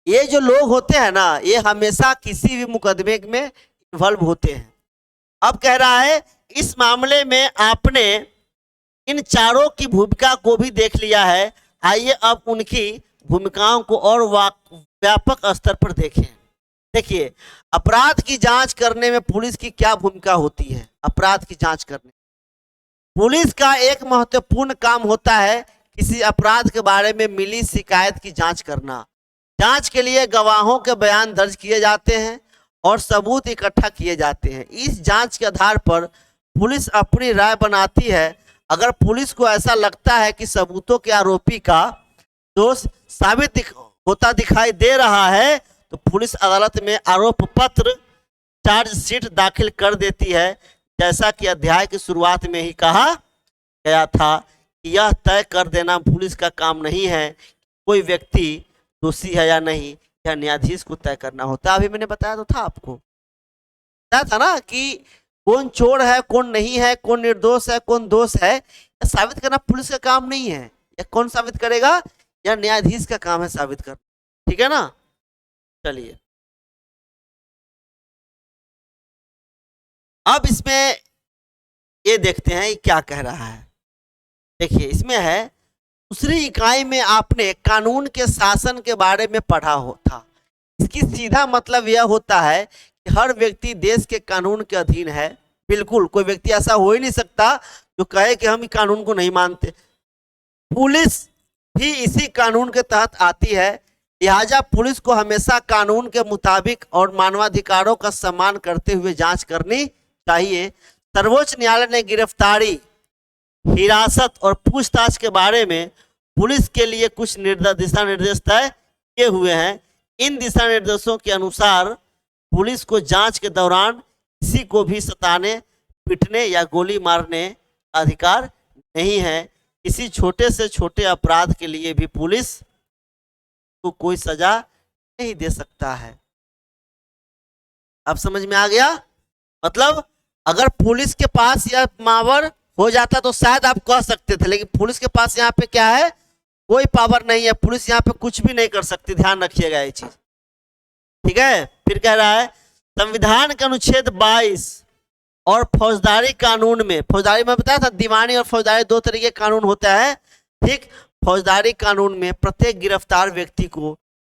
ये जो लोग होते हैं ना, ये हमेशा किसी भी मुकदमे में इन्वॉल्व होते हैं। अब कह रहा है, इस मामले में आपने इन चारों की भूमिका को भी देख लिया है, आइए अब उनकी भूमिकाओं को और व्यापक स्तर पर देखें। देखिए, अपराध की जांच करने में पुलिस की क्या भूमिका होती है? अपराध की जांच करने पुलिस का एक महत्वपूर्ण काम होता है किसी अपराध के बारे में मिली शिकायत की जांच करना। जांच के लिए गवाहों के बयान दर्ज किए जाते हैं और सबूत इकट्ठा किए जाते हैं। इस जांच के आधार पर पुलिस अपनी राय बनाती है। अगर पुलिस को ऐसा लगता है कि सबूतों के आरोपी का दोष साबित होता दिखाई दे रहा है तो पुलिस अदालत में आरोप पत्र, चार्जशीट दाखिल कर देती है। जैसा कि अध्याय की शुरुआत में ही कहा गया था कि यह तय कर देना पुलिस का काम नहीं है कोई व्यक्ति दोषी है या नहीं, यह न्यायाधीश को तय करना होता है। अभी मैंने बताया तो था आपको, बताया था ना कि कौन चोर है, कौन नहीं है, कौन निर्दोष है, कौन दोष है, यह साबित करना पुलिस का काम नहीं है। यह कौन साबित करेगा? यह न्यायाधीश का काम है साबित करना। ठीक है ना? चलिए, अब इसमें ये देखते हैं क्या कह रहा है। देखिए, इसमें है, दूसरी इकाई में आपने कानून के शासन के बारे में पढ़ा हो था। इसकी सीधा मतलब यह होता है कि हर व्यक्ति देश के कानून के अधीन है। बिल्कुल, कोई व्यक्ति ऐसा हो ही नहीं सकता जो कहे कि हम कानून को नहीं मानते। पुलिस भी इसी कानून के तहत आती है, लिहाजा पुलिस को हमेशा कानून के मुताबिक और मानवाधिकारों का सम्मान करते हुए जांच करनी चाहिए। सर्वोच्च न्यायालय ने गिरफ्तारी, हिरासत और पूछताछ के बारे में पुलिस के लिए कुछ दिशा निर्देश तय किए हुए हैं। इन दिशा निर्देशों के अनुसार पुलिस को जांच के दौरान किसी को भी सताने, पीटने या गोली मारने का अधिकार नहीं है। किसी छोटे से छोटे अपराध के लिए भी पुलिस को कोई सजा नहीं दे सकता है। अब समझ में आ गया? मतलब अगर पुलिस के पास यह पावर हो जाता तो शायद आप कह सकते थे, लेकिन पुलिस के पास यहाँ पे क्या है? कोई पावर नहीं है। पुलिस यहाँ पे कुछ भी नहीं कर सकती, ध्यान रखिएगा ये चीज। ठीक है, फिर कह रहा है, संविधान के अनुच्छेद 22 और फौजदारी कानून में, फौजदारी में बताया था दीवानी और फौजदारी 2 तरीके कानून होता है। ठीक, फौजदारी कानून में प्रत्येक गिरफ्तार व्यक्ति को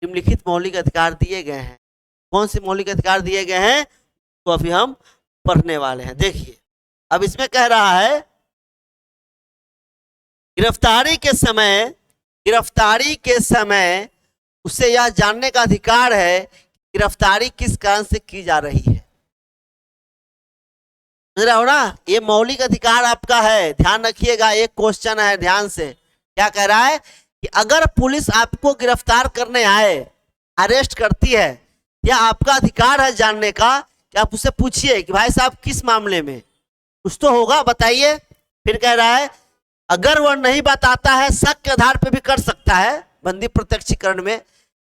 निम्नलिखित मौलिक अधिकार दिए गए हैं। कौन से मौलिक अधिकार दिए गए हैं तो अभी हम पढ़ने वाले हैं। देखिए अब इसमें कह रहा है गिरफ्तारी के समय उसे यह जानने का अधिकार है कि गिरफ्तारी किस कारण से की जा रही है। समझ रहे हो ना, ये मौलिक अधिकार आपका है। ध्यान रखिएगा, एक क्वेश्चन है, ध्यान से। क्या कह रहा है कि अगर पुलिस आपको गिरफ्तार करने आए, अरेस्ट करती है, या आपका अधिकार है जानने का कि आप उससे पूछिए कि भाई साहब किस मामले में, कुछ तो होगा, बताइए। फिर कह रहा है अगर वह नहीं बताता है, शक के आधार पर भी कर सकता है बंदी प्रत्यक्षीकरण में।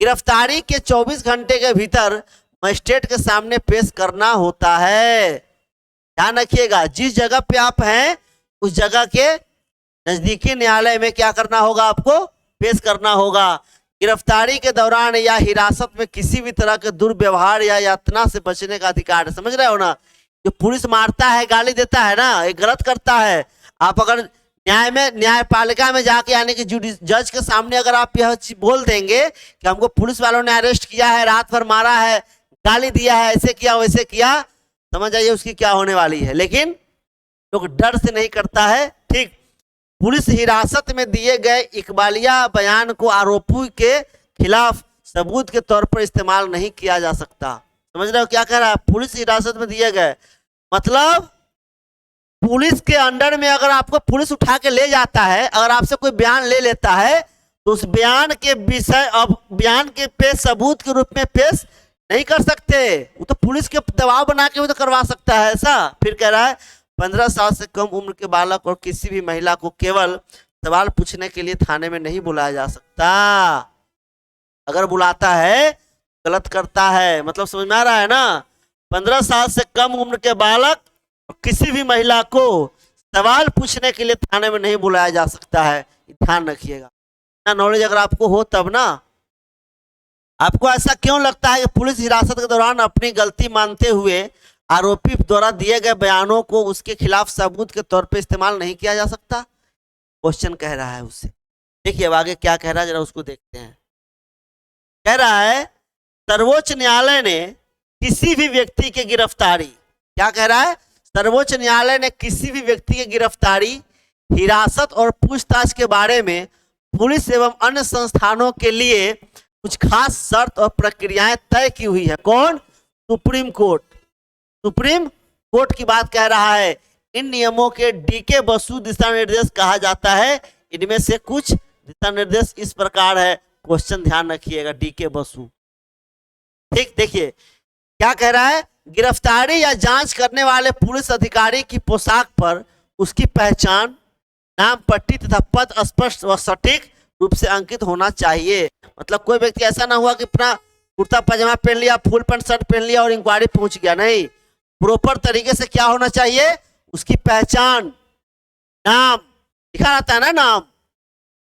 गिरफ्तारी के 24 घंटे के भीतर मजिस्ट्रेट के सामने पेश करना होता है। ध्यान रखिएगा, जिस जगह पे आप हैं उस जगह के नजदीकी न्यायालय में क्या करना होगा, आपको पेश करना होगा। गिरफ्तारी के दौरान या हिरासत में किसी भी तरह के दुर्व्यवहार या यातना से बचने का अधिकार है। समझ रहे हो ना, जो पुलिस मारता है, गाली देता है ना, ये गलत करता है। आप अगर न्यायपालिका में जाके, यानी कि जज के सामने अगर आप यह बोल देंगे कि हमको पुलिस वालों ने अरेस्ट किया है, रात भर मारा है, गाली दिया है, ऐसे किया वैसे किया, समझ जाइए उसकी क्या होने वाली है। लेकिन लोग डर से नहीं करता है। ठीक, पुलिस हिरासत में दिए गए इकबालिया बयान को आरोपी के खिलाफ सबूत के तौर पर इस्तेमाल नहीं किया जा सकता। समझ रहे हो क्या कह रहा है, पुलिस हिरासत में दिए गए मतलब पुलिस के अंडर में अगर आपको पुलिस उठा के ले जाता है, अगर आपसे कोई बयान ले लेता है तो उस बयान के विषय, अब बयान के पेश सबूत के रूप में पेश नहीं कर सकते, वो तो पुलिस के दबाव बना के वो तो करवा सकता है ऐसा। फिर कह रहा है 15 साल से कम उम्र के बालक और किसी भी महिला को केवल सवाल पूछने के लिए थाने में नहीं बुलाया जा सकता। अगर बुलाता है गलत करता है, मतलब समझ में आ रहा है ना। 15 साल से कम उम्र के बालक और किसी भी महिला को सवाल पूछने के लिए थाने में नहीं बुलाया जा सकता है, ध्यान रखिएगा। ना नॉलेज अगर आपको हो तब ना। आपको ऐसा क्यों लगता है कि पुलिस हिरासत के दौरान अपनी गलती मानते हुए आरोपी द्वारा दिए गए बयानों को उसके खिलाफ सबूत के तौर पर इस्तेमाल नहीं किया जा सकता? क्वेश्चन कह रहा है उससे। देखिए अब आगे क्या कह रहा है, जरा उसको देखते हैं। कह रहा है सर्वोच्च न्यायालय ने किसी भी व्यक्ति की गिरफ्तारी, क्या कह रहा है, सर्वोच्च न्यायालय ने किसी भी व्यक्ति की गिरफ्तारी, हिरासत और पूछताछ के बारे में पुलिस एवं अन्य संस्थानों के लिए कुछ खास शर्त और प्रक्रियाएं तय की हुई है। कौन? Supreme court. सुप्रीम कोर्ट की बात कह रहा है। इन नियमों के डीके बसु दिशा निर्देश कहा जाता है। इनमें से कुछ दिशा निर्देश इस प्रकार है। क्वेश्चन ध्यान रखिएगा, डीके बसु। ठीक, देखिए क्या कह रहा है, गिरफ्तारी या जांच करने वाले पुलिस अधिकारी की पोशाक पर उसकी पहचान, नाम पट्टी तथा पद स्पष्ट व सटीक रूप से अंकित होना चाहिए। मतलब कोई व्यक्ति ऐसा ना हुआ कि अपना कुर्ता पजामा पहन लिया, फुल पैंट शर्ट पहन लिया और इंक्वायरी पहुंच गया। नहीं, प्रॉपर तरीके से क्या होना चाहिए, उसकी पहचान, नाम लिखा रहता है ना, नाम,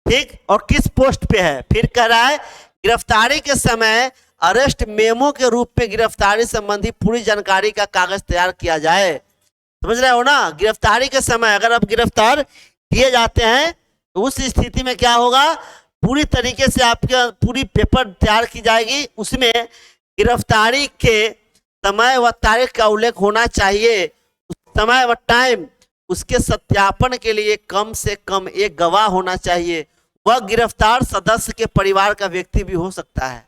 ठीक, और किस पोस्ट पे है। फिर कह रहा है गिरफ्तारी के समय अरेस्ट मेमो के रूप में गिरफ्तारी संबंधी पूरी जानकारी का कागज तैयार किया जाए। समझ रहे हो ना, गिरफ्तारी के समय अगर आप गिरफ्तार किए जाते हैं तो उस स्थिति में क्या होगा, पूरी तरीके से आपकी पूरी पेपर तैयार की जाएगी। उसमें गिरफ्तारी के समय व तारीख का उल्लेख होना चाहिए। उस समय व टाइम, उसके सत्यापन के लिए कम से कम एक गवाह होना चाहिए। वह गिरफ्तार सदस्य के परिवार का व्यक्ति भी हो सकता है।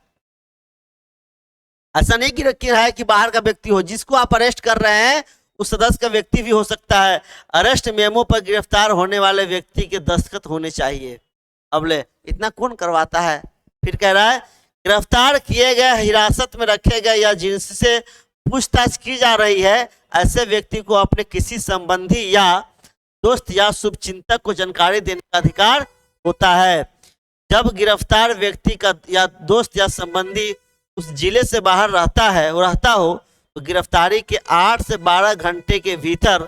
ऐसा नहीं कि है कि बाहर का व्यक्ति हो, जिसको आप अरेस्ट कर रहे हैं उस सदस्य का व्यक्ति भी हो सकता है। अरेस्ट मेमो पर गिरफ्तार होने वाले व्यक्ति के दस्तखत होने चाहिए। अब ले, इतना कौन करवाता है। फिर कह रहा है गिरफ्तार किए गए, हिरासत में रखे गए या जिनसे पूछताछ की जा रही है, ऐसे व्यक्ति को अपने किसी संबंधी या दोस्त या शुभचिंतक को जानकारी देने का अधिकार होता है। जब गिरफ्तार व्यक्ति का या दोस्त या संबंधी उस जिले से बाहर रहता हो तो गिरफ्तारी के 8 से 12 घंटे के भीतर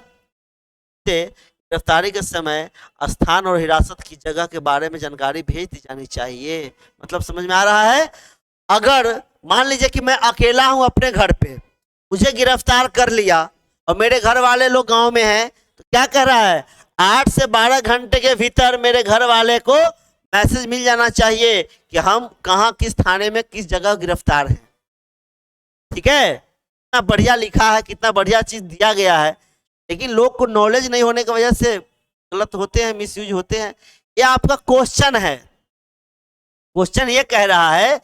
से गिरफ्तारी के समय, स्थान और हिरासत की जगह के बारे में जानकारी भेज दी जानी चाहिए। मतलब समझ में आ रहा है। अगर मान लीजिए कि मैं अकेला हूं अपने घर पे, मुझे गिरफ्तार कर लिया और मेरे घर वाले लोग गांव में हैं, तो क्या कह रहा है, 8 से 12 घंटे के भीतर मेरे घर वाले को मैसेज मिल जाना चाहिए कि हम कहाँ किस थाने में किस जगह गिरफ्तार हैं। ठीक है, कितना बढ़िया लिखा है, कितना बढ़िया चीज दिया गया है, लेकिन लोग को नॉलेज नहीं होने की वजह से गलत होते हैं, मिसयूज होते हैं। ये आपका क्वेश्चन है। क्वेश्चन ये कह रहा है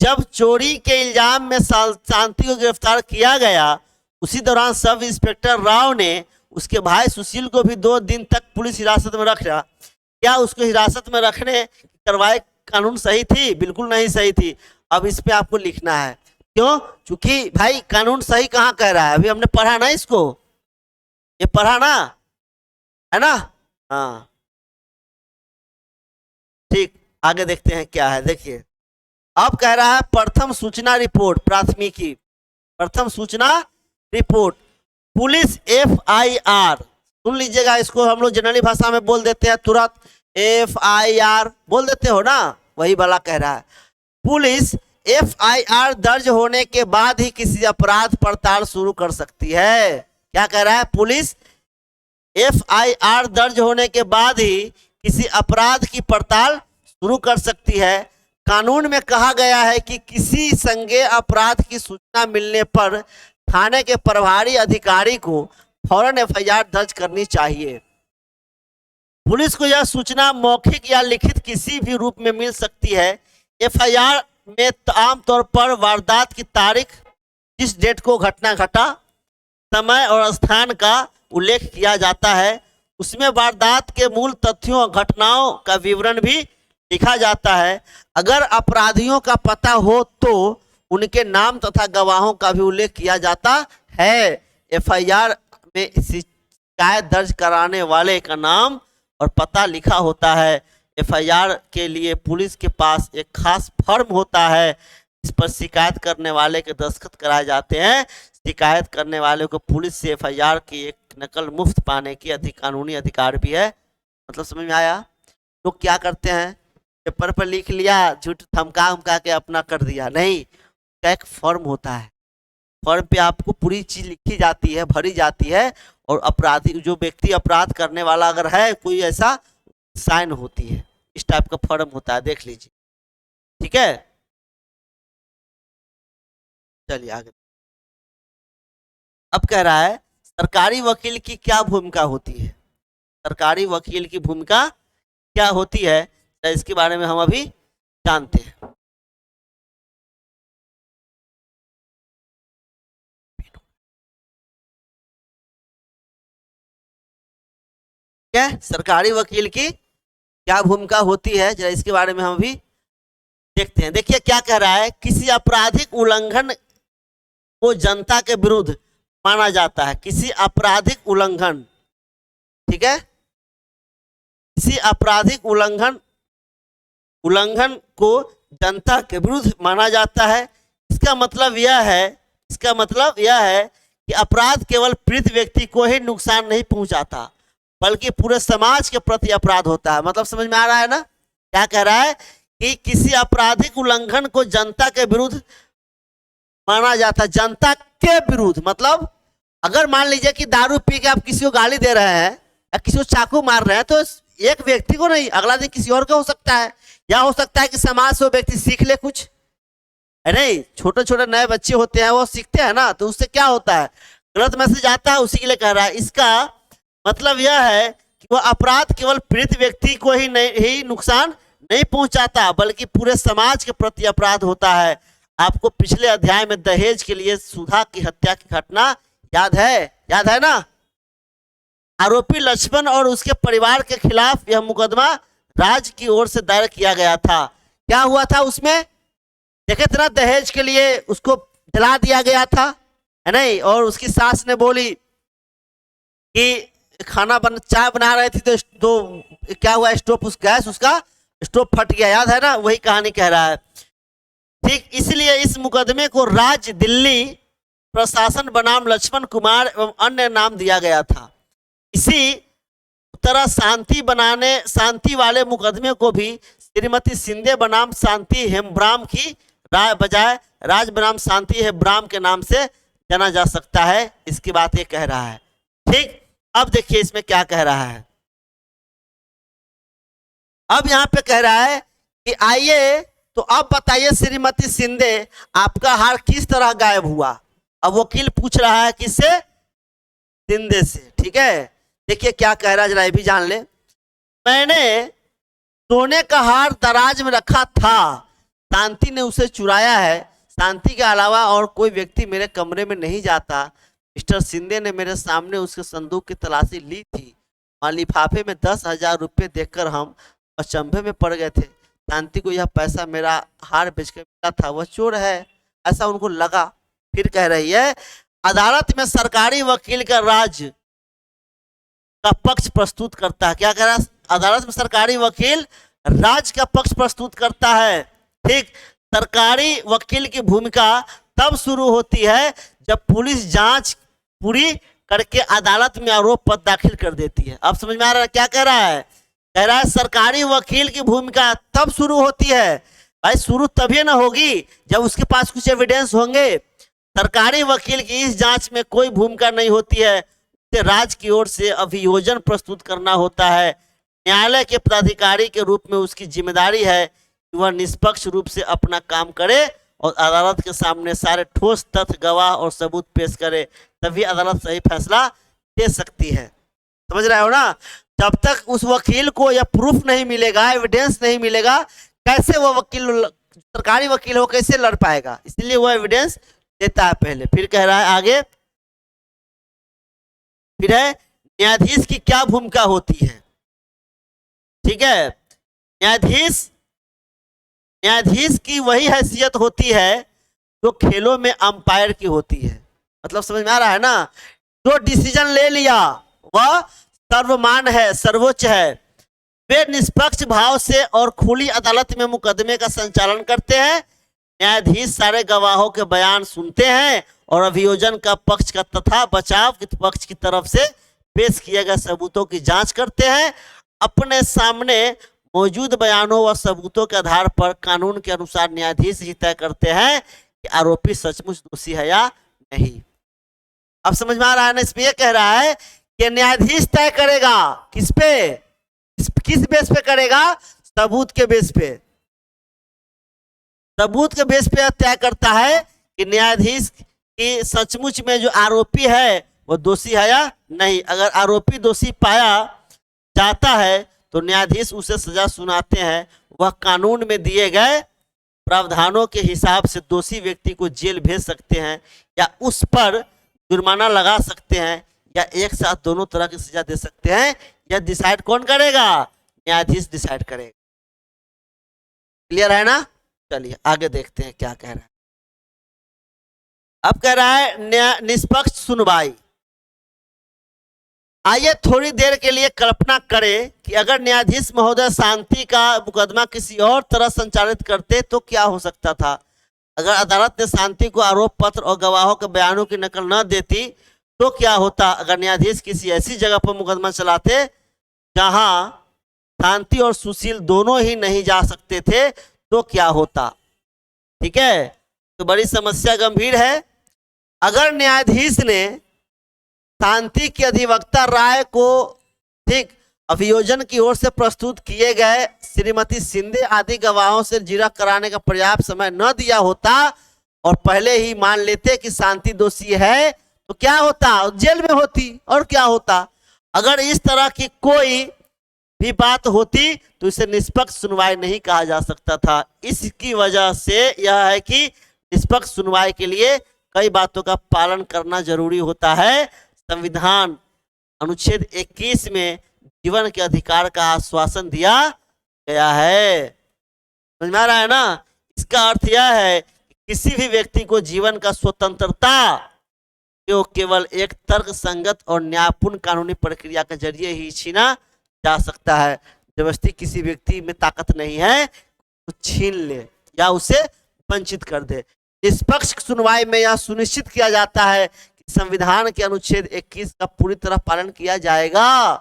जब चोरी के इल्जाम में शांति को गिरफ्तार किया गया, उसी दौरान सब इंस्पेक्टर राव ने उसके भाई सुशील को भी 2 दिन तक पुलिस हिरासत में रखा। क्या उसको हिरासत में रखने की कार्रवाई कानून सही थी? बिल्कुल नहीं सही थी। अब इस पे आपको लिखना है। क्यों? क्योंकि भाई कानून सही कहाँ कह रहा है? अभी हमने पढ़ा ना इसको, ये पढ़ा ना, है ना? हाँ ठीक, आगे देखते हैं क्या है। देखिए अब कह रहा है प्रथम सूचना रिपोर्ट, प्राथमिकी प्रथम सूचना रिपोर्ट, पुलिस FIR। सुन लीजिएगा, इसको हम लोग जनरली भाषा में बोल देते हैं तुरंत, FIR बोल देते हो ना, वही वाला कह रहा है। पुलिस FIR दर्ज होने के बाद ही किसी अपराध पड़ताल शुरू कर सकती है। क्या कह रहा है? पुलिस FIR दर्ज होने के बाद ही किसी अपराध की पड़ताल शुरू कर सकती है। कानून में कहा गया है कि किसी संज्ञेय अपराध की सूचना मिलने पर थाने के प्रभारी अधिकारी को फौरन FIR दर्ज करनी चाहिए। पुलिस को यह सूचना मौखिक या लिखित किसी भी रूप में मिल सकती है। FIR में आमतौर पर वारदात की तारीख, जिस डेट को घटना घटा, समय और स्थान का उल्लेख किया जाता है। उसमें वारदात के मूल तथ्यों और घटनाओं का विवरण भी लिखा जाता है। अगर अपराधियों का पता हो तो उनके नाम तथा गवाहों का भी उल्लेख किया जाता है। FIR में शिकायत दर्ज कराने वाले का नाम और पता लिखा होता है। FIR के लिए पुलिस के पास एक खास फॉर्म होता है, इस पर शिकायत करने वाले के दस्तखत कराए जाते हैं। शिकायत करने वाले को पुलिस से FIR की एक नकल मुफ्त पाने की कानूनी अधिकार भी है। मतलब समझ में आया? लोग क्या करते हैं, पेपर पर लिख लिया, झूठ थमका उमका के अपना कर दिया। नहीं, का एक फॉर्म होता है, फॉर्म पे आपको पूरी चीज लिखी जाती है, भरी जाती है, और अपराधी जो व्यक्ति अपराध करने वाला अगर है कोई, ऐसा साइन होती है। इस टाइप का फॉर्म होता है, देख लीजिए। ठीक है, चलिए आगे। अब कह रहा है सरकारी वकील की क्या भूमिका होती है। सरकारी वकील की भूमिका क्या होती है, तो इसके बारे में हम अभी जानते हैं। क्या सरकारी वकील की क्या भूमिका होती है, जरा इसके बारे में हम अभी देखते हैं। देखिए क्या कह रहा है, किसी आपराधिक उल्लंघन को जनता के विरुद्ध माना जाता है। किसी आपराधिक उल्लंघन, ठीक है, किसी आपराधिक उल्लंघन को जनता के विरुद्ध माना जाता है। इसका मतलब यह है कि अपराध केवल पीड़ित व्यक्ति को ही नुकसान नहीं पहुंचाता, बल्कि पूरे समाज के प्रति अपराध होता है। मतलब समझ में आ रहा है ना? क्या कह रहा है कि किसी आपराधिक उल्लंघन को जनता के विरुद्ध माना जाता है। जनता के विरुद्ध मतलब अगर मान लीजिए कि दारू पी के आप किसी को गाली दे रहे हैं या किसी को चाकू मार रहे हैं, तो एक व्यक्ति को नहीं, अगला दिन किसी और का हो सकता है, या हो सकता है कि समाज से वो व्यक्ति सीख ले कुछ, है नहीं? छोटे छोटे नए बच्चे होते हैं, वो सीखते हैं ना, तो उससे क्या होता है, गलत मैसेज आता है, उसी के लिए कह रहा है। इसका मतलब यह है कि वह अपराध केवल पीड़ित व्यक्ति को ही नुकसान नहीं पहुंचाता, बल्कि पूरे समाज के प्रति अपराध होता है। आपको पिछले अध्याय में दहेज के लिए सुधा की हत्या की घटना याद है ना? आरोपी लक्ष्मण और उसके परिवार के खिलाफ यह मुकदमा राज्य की ओर से दायर किया गया था। क्या हुआ था उसमें? देखे थे ना, दहेज के लिए उसको जला दिया गया था, है नहीं? और उसकी सास ने बोली कि चाय बना रहे थे तो क्या हुआ, गैस उसका स्टोव फट गया, याद है ना? वही कहानी कह रहा है। ठीक, इसलिए इस मुकदमे को राज्य दिल्ली प्रशासन बनाम लक्ष्मण कुमार एवं अन्य नाम दिया गया था। इसी तरह शांति वाले मुकदमे को भी श्रीमती शिंदे बनाम शांति हेम्ब्राम की राय बजाय राज बनाम शांति हेम्ब्राम के नाम से जाना जा सकता है। इसकी बात ये कह रहा है। ठीक, अब देखिए इसमें क्या कह रहा है। अब यहाँ पे कह रहा है कि आइए तो अब बताइए श्रीमती शिंदे, आपका हार किस तरह गायब हुआ। अब वकील पूछ रहा है किससे? शिंदे से। ठीक है, देखिए क्या कह रहा है, जरा ये भी जान ले। मैंने सोने का हार दराज में रखा था, शांति ने उसे चुराया है। शांति के अलावा और कोई व्यक्ति मेरे कमरे में नहीं जाता। मिस्टर शिंदे ने मेरे सामने उसके संदूक की तलाशी ली थी और लिफाफे में 10,000 रुपये देखकर हम अचंभे में पड़ गए थे। शांति को यह पैसा मेरा हार बेचकर मिला था, वह चोर है ऐसा उनको लगा। फिर कह रही है, अदालत में सरकारी वकील का राज का पक्ष प्रस्तुत करता है। क्या कह रहा है? अदालत में सरकारी वकील राज का पक्ष प्रस्तुत करता है। ठीक, सरकारी वकील की भूमिका तब शुरू होती है जब पुलिस जांच पूरी करके अदालत में आरोप पत्र दाखिल कर देती है। अब समझ में आ रहा है क्या कह रहा है? कह रहा है सरकारी वकील की भूमिका तब शुरू होती है। भाई शुरू तभी ना होगी जब उसके पास कुछ एविडेंस होंगे। सरकारी वकील की इस जांच में कोई भूमिका नहीं होती है, उसे राज्य की ओर से अभियोजन प्रस्तुत करना होता है। न्यायालय के पदाधिकारी के रूप में उसकी जिम्मेदारी है कि वह निष्पक्ष रूप से अपना काम करे और अदालत के सामने सारे ठोस तथ्य, गवाह और सबूत पेश करे, तभी अदालत सही फैसला दे सकती है। समझ रहे हो ना? जब तक उस वकील को यह प्रूफ नहीं मिलेगा, एविडेंस नहीं मिलेगा, कैसे वो वकील, सरकारी वकील हो, कैसे लड़ पाएगा? इसलिए वो एविडेंस देता है पहले। फिर कह रहा है आगे, फिर है न्यायाधीश की क्या भूमिका होती है। ठीक है, न्यायाधीश की वही हैसियत होती है जो खेलों में अंपायर की होती है। मतलब समझ में आ रहा है ना? जो डिसीजन ले लिया वह सर्वमान्य है, सर्वोच्च है। वे निष्पक्ष भाव से और खुली अदालत में मुकदमे का संचालन करते हैं। न्यायाधीश सारे गवाहों के बयान सुनते हैं और अभियोजन का पक्ष का तथा बचाव के पक्ष की तरफ से पेश किए गए सबूतों की जांच करते हैं। अपने सामने मौजूद बयानों व सबूतों के आधार पर कानून के अनुसार न्यायाधीश ही तय करते हैं कि आरोपी सचमुच दोषी है या नहीं। अब समझ में आ रहा है ना? इसमें यह कह रहा है कि न्यायाधीश तय करेगा किस पे, किस बेस पे करेगा? सबूत के बेस पे। सबूत के बेस पे तय करता है कि न्यायाधीश की सचमुच में जो आरोपी है वो दोषी है या नहीं। अगर आरोपी दोषी पाया जाता है तो न्यायाधीश उसे सजा सुनाते हैं। वह कानून में दिए गए प्रावधानों के हिसाब से दोषी व्यक्ति को जेल भेज सकते हैं या उस पर जुर्माना लगा सकते हैं या एक साथ दोनों तरह की सजा दे सकते हैं। यह डिसाइड कौन करेगा? न्यायाधीश डिसाइड करेगा। क्लियर है ना? चलिए आगे देखते हैं क्या कह रहा है। अब कह रहा है निष्पक्ष सुनवाई। आइए थोड़ी देर के लिए कल्पना करें कि अगर न्यायाधीश महोदय शांति का मुकदमा किसी और तरह संचालित करते तो क्या हो सकता था। अगर अदालत ने शांति को आरोप पत्र और गवाहों के बयानों की नकल न देती तो क्या होता। अगर न्यायाधीश किसी ऐसी जगह पर मुकदमा चलाते जहां शांति और सुशील दोनों ही नहीं जा सकते थे तो क्या होता। ठीक है, तो बड़ी समस्या गंभीर है। अगर न्यायाधीश ने शांति की अधिवक्ता राय को ठीक अभियोजन की ओर से प्रस्तुत किए गए श्रीमती शिंदे आदि गवाहों से जिरह कराने का पर्याप्त समय न दिया होता और पहले ही मान लेते कि शांति दोषी है तो क्या होता? जेल में होती। और क्या होता? अगर इस तरह की कोई भी बात होती तो इसे निष्पक्ष सुनवाई नहीं कहा जा सकता था। इसकी वजह से यह है कि निष्पक्ष सुनवाई के लिए कई बातों का पालन करना जरूरी होता है। संविधान अनुच्छेद 21 में जीवन के अधिकार का आश्वासन दिया गया है। समझ में आ रहा है ना? इसका अर्थ यह है कि किसी भी व्यक्ति को जीवन का स्वतंत्रता जो केवल एक तर्क संगत और न्यायपूर्ण कानूनी प्रक्रिया के जरिए ही छीना जा सकता है। जबरदस्ती किसी व्यक्ति में ताकत नहीं है तो छीन ले या उसे वंचित कर दे। निष्पक्ष सुनवाई में यह सुनिश्चित किया जाता है कि संविधान के अनुच्छेद 21 का पूरी तरह पालन किया जाएगा।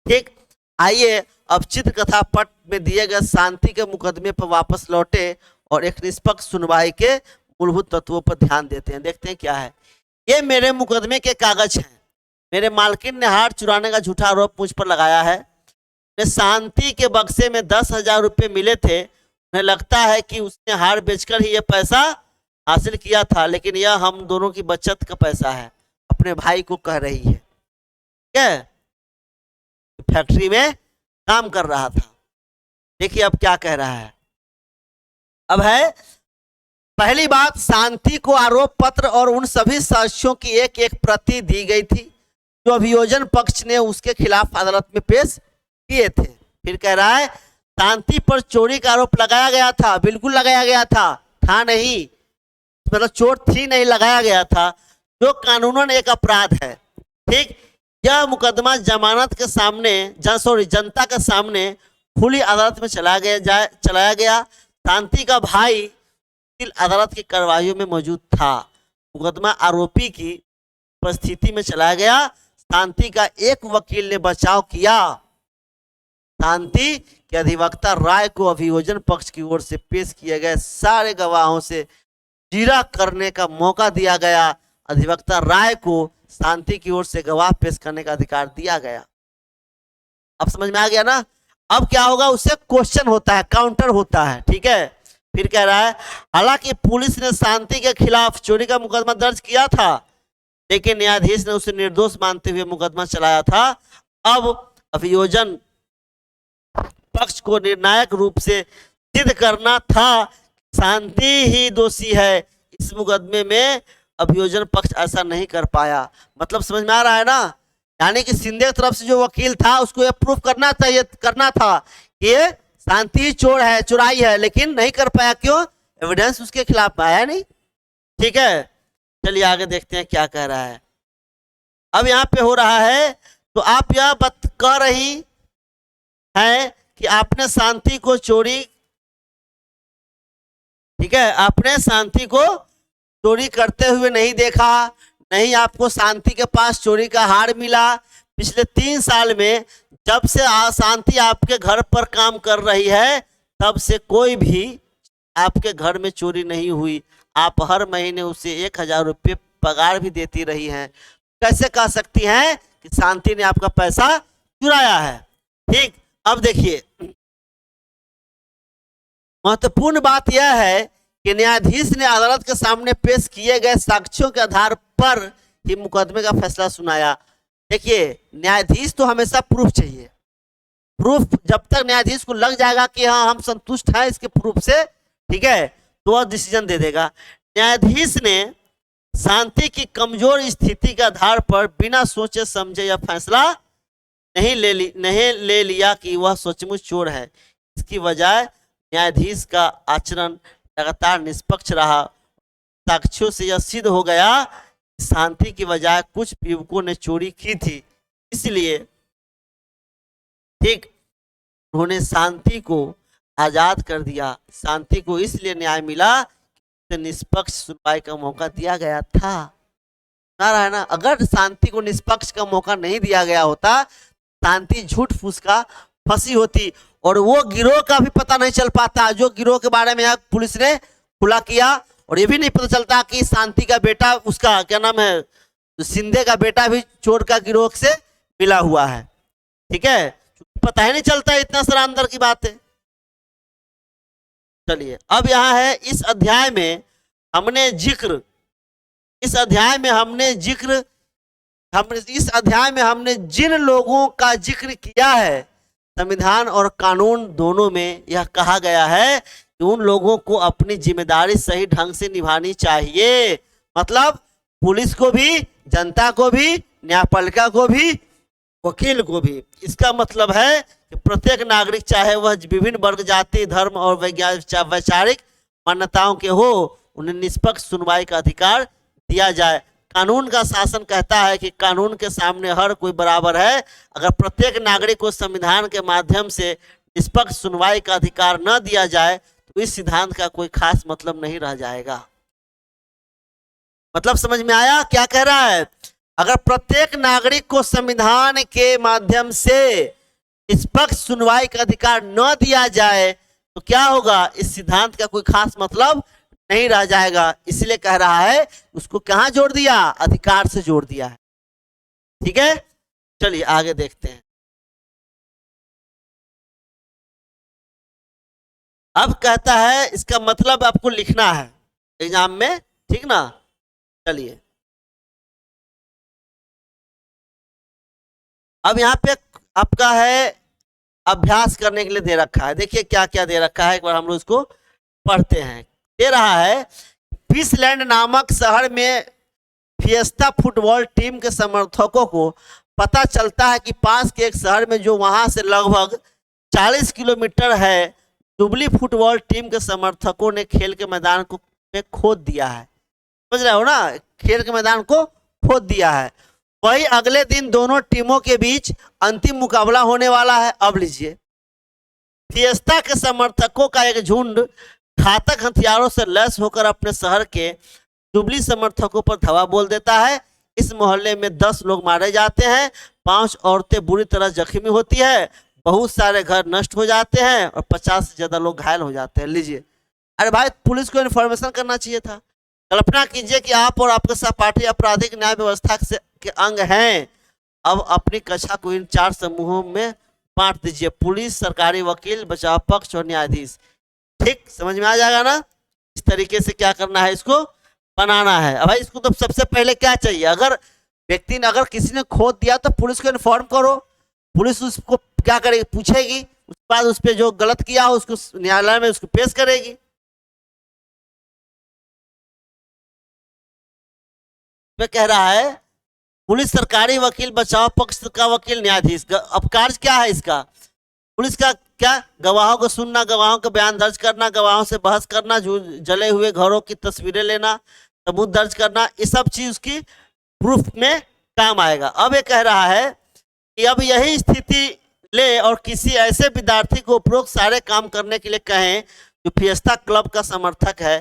ठीक, आइए अब चित्रकथा पट में दिए गए शांति के मुकदमे पर वापस लौटे और एक निष्पक्ष सुनवाई के मूलभूत तत्वों पर ध्यान देते हैं। देखते हैं क्या है। ये मेरे मुकदमे के कागज हैं। मेरे मालकिन ने हार चुराने का झूठा आरोप मुझ पर लगाया है। शांति के बक्से में 10,000 रुपये मिले थे। उन्हें लगता है कि उसने हार बेचकर ही यह पैसा हासिल किया था, लेकिन यह हम दोनों की बचत का पैसा है। अपने भाई को कह रही है, क्या फैक्ट्री में काम कर रहा था। देखिए अब क्या कह रहा है। अब है पहली बात, शांति को आरोप पत्र और उन सभी साक्ष्यों की एक एक प्रति दी गई थी जो अभियोजन पक्ष ने उसके खिलाफ अदालत में पेश किए थे। फिर कह रहा है शांति पर चोरी का आरोप लगाया गया था। बिल्कुल लगाया गया था नहीं, मतलब चोर थी नहीं, लगाया गया था, जो कानूनन एक अपराध है। ठीक, यह मुकदमा जमानत के सामने जनता के सामने खुली अदालत में चलाया गया। शांति का भाई अदालत की कार्रवाइयों में मौजूद था। मुकदमा आरोपी की उपस्थिति में चलाया गया। शांति का एक वकील ने बचाव किया। शांति के अधिवक्ता राय को अभियोजन पक्ष की ओर से पेश किए गए सारे गवाहों से जीरा करने का मौका दिया गया। अधिवक्ता राय को शांति की ओर से गवाह पेश करने का अधिकार दिया गया। अब समझ में आ गया ना। अब क्या होगा, उससे क्वेश्चन होता है, काउंटर होता है। ठीक है, फिर कह रहा है हालांकि पुलिस ने शांति के खिलाफ चोरी का मुकदमा दर्ज किया था, लेकिन न्यायाधीश ने उसे निर्दोष मानते हुए मुकदमा चलाया था। अब अभियोजन पक्ष को निर्णायक रूप से सिद्ध करना था शांति ही दोषी है। इस मुकदमे में अभियोजन पक्ष ऐसा नहीं कर पाया। मतलब समझ में आ रहा है ना। यानी कि शिंदे की तरफ से जो वकील था उसको यह प्रूफ करना था कि ये शांति चोर है, चुराई है, लेकिन नहीं कर पाया। क्यों? एविडेंस उसके खिलाफ आया नहीं। ठीक है, चलिए आगे देखते हैं क्या कह रहा है। अब यहाँ पे हो रहा है, तो आप यह बात कह रही हैं कि आपने शांति को चोरी, ठीक है, आपने शांति को चोरी करते हुए नहीं देखा, नहीं आपको शांति के पास चोरी का हार मिला। पिछले 3 साल में जब से शांति आपके घर पर काम कर रही है, तब से कोई भी आपके घर में चोरी नहीं हुई। आप हर महीने उसे 1,000 रुपये पगार भी देती रही हैं। कैसे कह सकती हैं कि शांति ने आपका पैसा चुराया है? ठीक, अब देखिए महत्वपूर्ण बात यह है कि न्यायाधीश ने अदालत के सामने पेश किए गए साक्ष्यों के आधार पर ही मुकदमे का फैसला सुनाया। देखिए न्यायाधीश तो हमेशा प्रूफ चाहिए। प्रूफ जब तक न्यायाधीश को लग जाएगा कि हाँ हम संतुष्ट हैं इसके प्रूफ से, ठीक है, तो वह डिसीजन दे देगा। न्यायाधीश ने शांति की कमजोर स्थिति के आधार पर बिना सोचे समझे यह फैसला नहीं ले लिया कि वह सचमुच चोर है। इसकी वजह न्यायाधीश का आचरण लगातार निष्पक्ष रहा। साक्ष्यों से यह सिद्ध हो गया कि शांति की बजाय कुछ युवकों ने चोरी की थी, इसलिए ठीक उन्होंने शांति को आजाद कर दिया। शांति को इसलिए न्याय मिला कि निष्पक्ष सुनवाई का मौका दिया गया था। है ना, अगर शांति को निष्पक्ष का मौका नहीं दिया गया होता, शांति झूठ फूस का फंसी होती और वो गिरोह का भी पता नहीं चल पाता, जो गिरोह के बारे में पुलिस ने खुला किया। और ये भी नहीं पता चलता कि शांति का बेटा, उसका क्या नाम है, शिंदे का बेटा भी चोर का गिरोह से मिला हुआ है। ठीक है, पता ही नहीं चलता, इतना सारा अंदर की बात है। चलिए अब यहाँ है इस अध्याय में हमने जिन लोगों का जिक्र किया है, संविधान और कानून दोनों में यह कहा गया है कि उन लोगों को अपनी जिम्मेदारी सही ढंग से निभानी चाहिए। मतलब पुलिस को भी, जनता को भी, न्यायपालिका को भी, वकील को भी। इसका मतलब है कि प्रत्येक नागरिक, चाहे वह विभिन्न वर्ग, जाति, धर्म और वैचारिक मान्यताओं के हो, उन्हें निष्पक्ष सुनवाई का अधिकार दिया जाए। कानून का शासन कहता है कि कानून के सामने हर कोई बराबर है। अगर प्रत्येक नागरिक को संविधान के माध्यम से निष्पक्ष सुनवाई का अधिकार न दिया जाए तो इस सिद्धांत का कोई खास मतलब नहीं रह जाएगा। मतलब समझ में आया क्या कह रहा है? अगर प्रत्येक नागरिक को संविधान के माध्यम से निष्पक्ष सुनवाई का अधिकार न दिया जाए तो क्या होगा? इस सिद्धांत का कोई खास मतलब नहीं रह जाएगा। इसलिए कह रहा है, उसको कहां जोड़ दिया? अधिकार से जोड़ दिया है। ठीक है, चलिए आगे देखते हैं। अब कहता है इसका मतलब आपको लिखना है एग्जाम में, ठीक ना। चलिए अब यहाँ पे आपका है अभ्यास करने के लिए दे रखा है। देखिए क्या क्या दे रखा है, एक बार हम लोग इसको पढ़ते हैं। दे रहा है पीसलैंड नामक शहर में फिएस्टा फुटबॉल टीम के समर्थकों को पता चलता है कि पास के एक शहर में जो वहां से लगभग 40 किलोमीटर है, दुबली फुटबॉल टीम के समर्थकों ने खेल के मैदान को में खोद दिया है। समझ रहे हो ना, खेल के मैदान को खोद दिया है। वही अगले दिन दोनों टीमों के बीच अंतिम मुकाबला होने वाला है। अब लीजिए, फिएस्टा के समर्थकों का एक झुंड घातक हथियारों से लैस होकर अपने शहर के दुबली समर्थकों पर धावा बोल देता है। इस मोहल्ले में 10 लोग मारे जाते हैं, 5 औरतें बुरी तरह जख्मी होती है, बहुत सारे घर नष्ट हो जाते हैं और 50 से ज्यादा लोग घायल हो जाते हैं। लीजिए, अरे भाई पुलिस को इन्फॉर्मेशन करना चाहिए था। कल्पना कीजिए कि आप और आपके सहपाठी आपराधिक न्याय व्यवस्था के अंग हैं। अब अपनी कक्षा को इन 4 समूहों में बांट दीजिए, पुलिस, सरकारी वकील, बचाव पक्ष और न्यायाधीश। ठीक समझ में आ जाएगा ना, इस तरीके से क्या करना है, इसको बनाना है। अब भाई इसको तो सबसे पहले क्या चाहिए, अगर व्यक्ति ने अगर किसी ने खोद दिया तो पुलिस को इन्फॉर्म करो, पुलिस उसको क्या करेगी, पूछेगी, उसके बाद उस पर जो गलत किया हो उसको न्यायालय में उसको पेश करेगी। मैं कह रहा है पुलिस, सरकारी वकील, बचाव पक्ष का वकील, न्यायाधीश। अब कार्य क्या है इसका, पुलिस का क्या, गवाहों को सुनना, गवाहों का बयान दर्ज करना, गवाहों से बहस करना, जले हुए घरों की तस्वीरें लेना, सबूत दर्ज करना, ये सब चीज उसकी प्रूफ में काम आएगा। अब ये कह रहा है कि अब यही स्थिति ले और किसी ऐसे विद्यार्थी को उपरोक्त सारे काम करने के लिए कहें जो फिएस्टा क्लब का समर्थक है।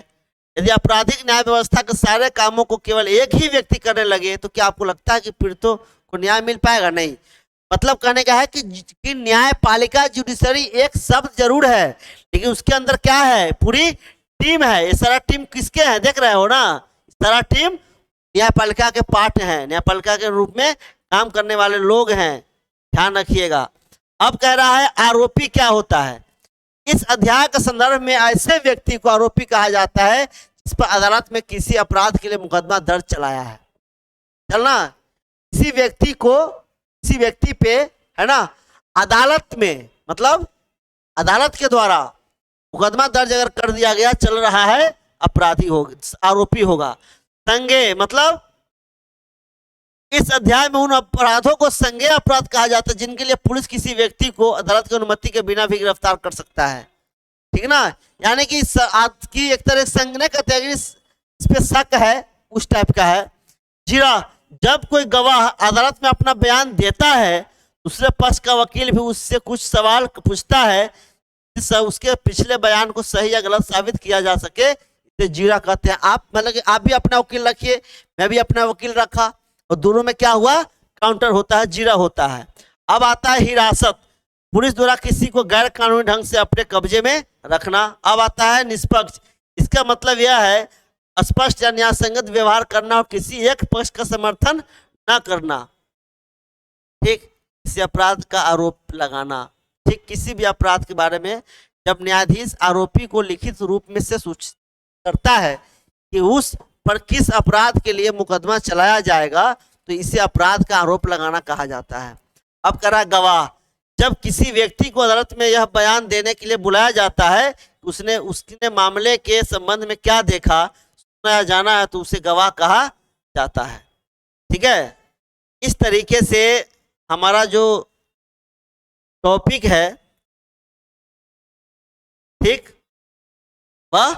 यदि आपराधिक न्याय व्यवस्था के सारे कामों को केवल एक ही व्यक्ति करने लगे तो क्या आपको लगता है कि पीड़ितों को न्याय मिल पाएगा? नहीं। मतलब कहने का है कि न्यायपालिका जुडिशरी एक शब्द जरूर है, लेकिन उसके अंदर क्या है, पूरी टीम है। ये सारा टीम किसके है, देख रहे हो ना, सारा टीम न्यायपालिका के पार्ट है, न्यायपालिका के रूप में काम करने वाले लोग हैं, ध्यान रखिएगा। अब कह रहा है आरोपी क्या होता है। इस अध्याय के संदर्भ में ऐसे व्यक्ति को आरोपी कहा जाता है जिस पर अदालत में किसी अपराध के लिए मुकदमा दर्ज चलाया है। चलना, किसी व्यक्ति पे है ना अदालत में, मतलब अदालत के द्वारा मुकदमा दर्ज अगर कर दिया गया, चल रहा है, अपराधी होगा, आरोपी होगा। संज्ञेय मतलब इस अध्याय में उन अपराधों को संज्ञेय अपराध कहा जाता है जिनके लिए पुलिस किसी व्यक्ति को अदालत की अनुमति के बिना भी गिरफ्तार कर सकता है। ठीक ना, यानी कि की एक तरह संज्ञेय कहते हैं, इस पे शक है, उस टाइप का है। जीरा, जब कोई गवाह अदालत में अपना बयान देता है, दूसरे पक्ष का वकील भी उससे कुछ सवाल पूछता है, उसके पिछले बयान को सही या गलत साबित किया जा सके, इसे जीरा कहते हैं। आप मतलब कि आप भी अपना वकील रखिए, मैं भी अपना वकील रखा, और दोनों में क्या हुआ, काउंटर होता है, जीरा होता है। अब आता है हिरासत, पुलिस द्वारा किसी को गैर कानूनी ढंग से अपने कब्जे में रखना। अब आता है निष्पक्ष, इसका मतलब यह है स्पष्ट या न्यायसंगत व्यवहार करना और किसी एक पक्ष का समर्थन न करना। ठीक, किसी अपराध का आरोप लगाना। ठीक, किसी भी अपराध के बारे में जब न्यायाधीश आरोपी को लिखित रूप में से सूचित करता है कि उस पर किस अपराध के लिए मुकदमा चलाया जाएगा, तो इसे अपराध का आरोप लगाना कहा जाता है। अब करा गवाह, जब किसी व्यक्ति को अदालत में यह बयान देने के लिए बुलाया जाता है उसने मामले के संबंध में क्या देखा, सुनाया जाना है, तो उसे गवाह कहा जाता है। ठीक है, इस तरीके से हमारा जो टॉपिक है, ठीक, वह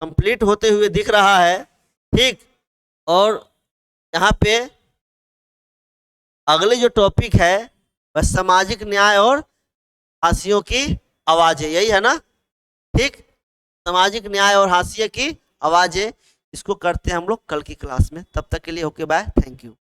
कंप्लीट होते हुए दिख रहा है। ठीक, और यहाँ पे अगले जो टॉपिक है वह सामाजिक न्याय और हाशियों की आवाजें, यही है ना। ठीक, सामाजिक न्याय और हाशिए की आवाजें, इसको करते हैं हम लोग कल की क्लास में। तब तक के लिए ओके, बाय, थैंक यू।